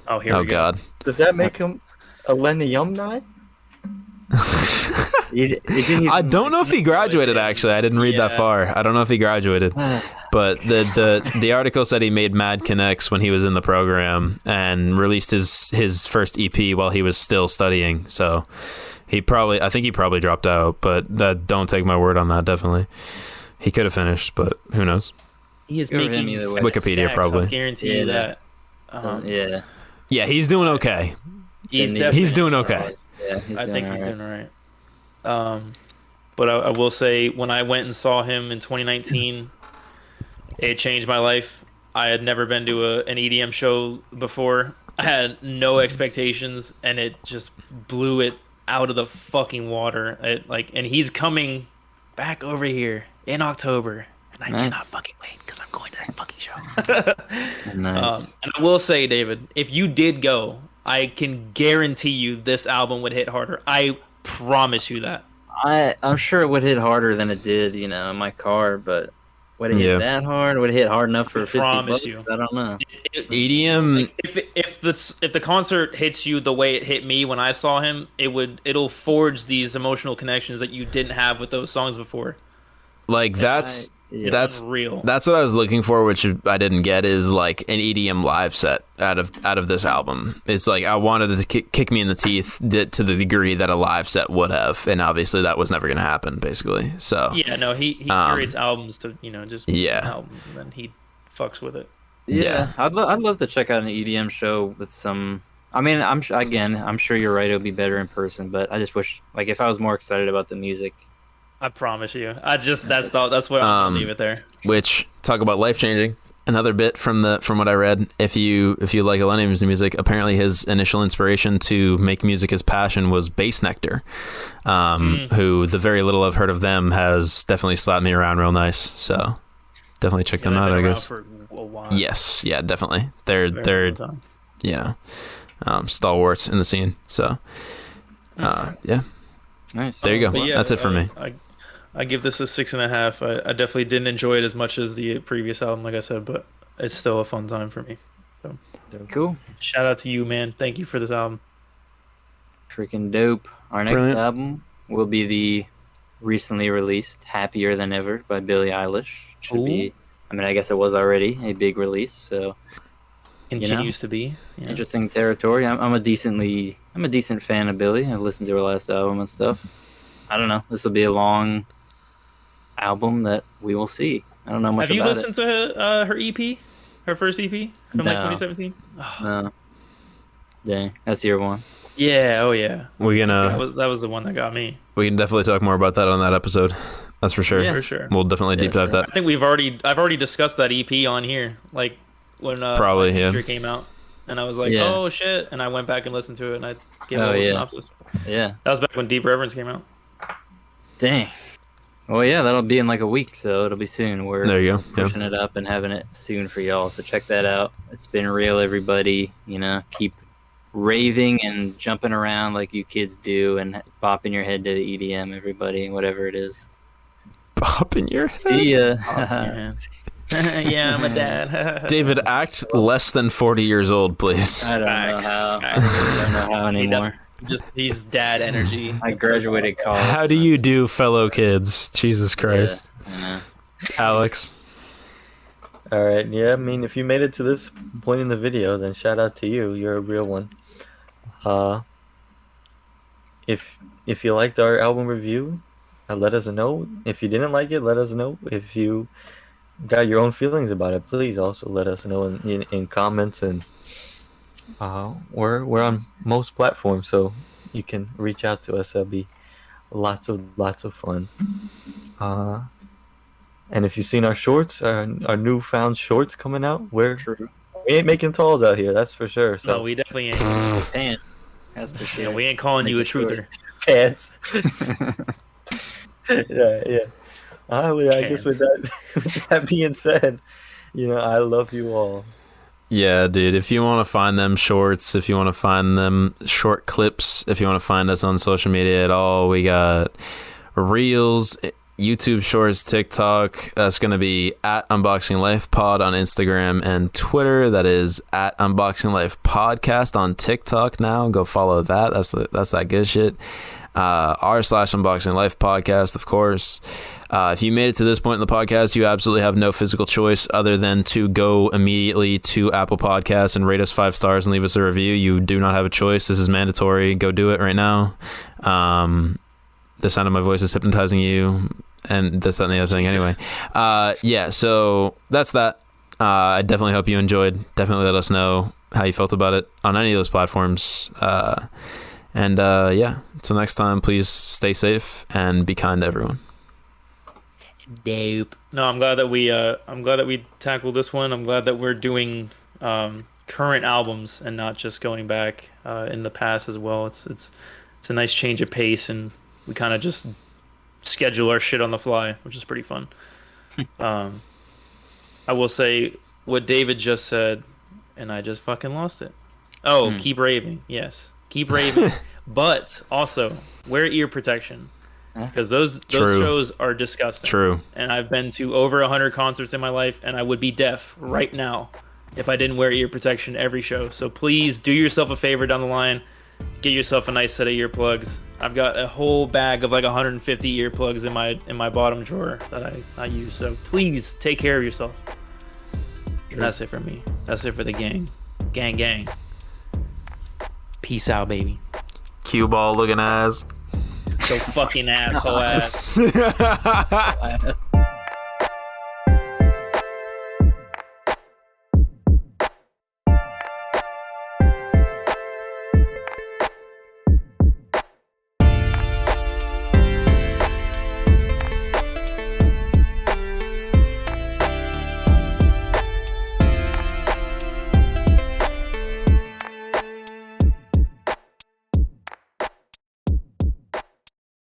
Oh, here we go. God. Does that make him a Illenium? I don't know if he graduated. Actually, I didn't read that far. I don't know if he graduated, but the article said he made mad connects when he was in the program and released his first EP while he was still studying. So I think he probably dropped out, but don't take my word on that. Definitely, he could have finished, but who knows? He is Good for making him either way. Wikipedia stacks, probably. I'll guarantee you that. Yeah, he's doing okay. He's doing okay. Yeah, I think he's doing all right. But I will say, when I went and saw him in 2019, it changed my life. I had never been to an EDM show before. I had no expectations, and it just blew it out of the fucking water. And he's coming back over here in October, and I cannot fucking wait because I'm going to that fucking show. Nice. And I will say, David, if you did go, I can guarantee you this album would hit harder. I promise you that. I'm sure it would hit harder than it did, in my car, but would it hit that hard? Would it hit hard enough for 50 bucks? I don't know. EDM. If the concert hits you the way it hit me when I saw him, it'll forge these emotional connections that you didn't have with those songs before. That's real. That's what I was looking for, which I didn't get, is an EDM live set out of this album. It's I wanted it to kick me in the teeth to the degree that a live set would have, and obviously that was never going to happen, basically. So he curates albums to just albums, and then he fucks with it. Yeah. I'd love to check out an EDM show with some. I mean, I'm sure you're right. It'll be better in person, but I just wish if I was more excited about the music. I promise you. That's what I'm gonna leave it there. Which, talk about life changing. Another bit from what I read. If you like Illenium's music, apparently his initial inspiration to make music his passion was Bass Nectar, who the very little I've heard of them has definitely slapped me around real nice. So definitely check them out, I guess. For a while. Yes, yeah, definitely. They're stalwarts in the scene. So yeah. Nice. There you go. But That's it for me. I give this a 6.5. I definitely didn't enjoy it as much as the previous album, like I said, but it's still a fun time for me. So Cool. shout out to you, man. Thank you for this album. Freaking dope. Our next Brilliant. album will be the recently released Happier Than Ever by Billie Eilish. Should be, I mean, I guess it was already a big release, so Continues to be. Yeah. interesting territory. I'm a decent fan of Billie. I've listened to her last album and stuff. I don't know. This will be a long album that we will see. I don't know much Have you about listened to her EP? Her first EP from like No. 2017? it. No. Dang, that's year one. Yeah, oh yeah. We That was the one that got me. can definitely talk more about that on that episode. That's for sure. Yeah. For sure. We'll definitely deep dive sure. that. I think I've already discussed that EP on here, like when Probably, My yeah. Future came out, and I was like, Yeah. oh shit, and I went back and listened to it, and I gave it Oh, a little yeah. synopsis. Yeah. That was back when Deep Reverence came out. Dang. Well, yeah, that'll be in like a week, so it'll be soon. We're There you go. Yeah. pushing it up and having it soon for y'all. So check that out. It's been real, everybody. Keep raving and jumping around like you kids do, and bopping your head to the EDM, everybody, whatever it is. Pop in your head. See ya. Yeah, I'm a dad. David, act less than 40 years old, please. I don't know Facts. how. Facts. I don't know how anymore. Just he's dad energy. I graduated college. How do you do, fellow kids? Jesus Christ. I know. Alex. All right. Yeah. I mean, if you made it to this point in the video, then shout out to you. You're a real one. If you liked our album review, let us know. If you didn't like it, let us know. If you got your own feelings about it, please also let us know in comments. And we're on most platforms, so you can reach out to us. That'll be lots of fun. And if you've seen our shorts, our newfound shorts coming out, we ain't making talls out here, that's for sure. So No, we definitely ain't. Pants. That's for sure. Yeah, we ain't calling you a Make it short. truther. pants. yeah. I guess with that being said, I love you all. Yeah, dude. If you want to find them shorts, if you want to find them short clips, if you want to find us on social media at all, we got Reels, YouTube Shorts, TikTok. That's going to be at Unboxing Life Pod on Instagram and Twitter. That is at Unboxing Life Podcast on TikTok now. Go follow that. That's that good shit. r/Unboxing Life Podcast, of course. If you made it to this point in the podcast, you absolutely have no physical choice other than to go immediately to Apple Podcasts and rate us 5 stars and leave us a review. You do not have a choice. This is mandatory. Go do it right now. The sound of my voice is hypnotizing you, and this, that, and the other thing. Anyway, yeah, so that's that. I definitely hope you enjoyed. Definitely let us know how you felt about it on any of those platforms. And yeah, until next time, please stay safe and be kind to everyone. Dope. No, I'm glad that we tackled this one. I'm glad that we're doing current albums and not just going back in the past as well. It's a nice change of pace, and we kind of just schedule our shit on the fly, which is pretty fun. I will say what David just said, and I just fucking lost it. Oh, keep raving. Yes, keep raving. But also wear ear protection, because those shows are disgusting. True. And I've been to over 100 concerts in my life, and I would be deaf right now if I didn't wear ear protection every show. So please do yourself a favor down the line. Get yourself a nice set of earplugs. I've got a whole bag of like 150 earplugs in my bottom drawer that I use. So please take care of yourself. And that's it for me. That's it for the gang. Gang. Peace out, baby. Cue ball looking ass. So fucking asshole ass. Ass.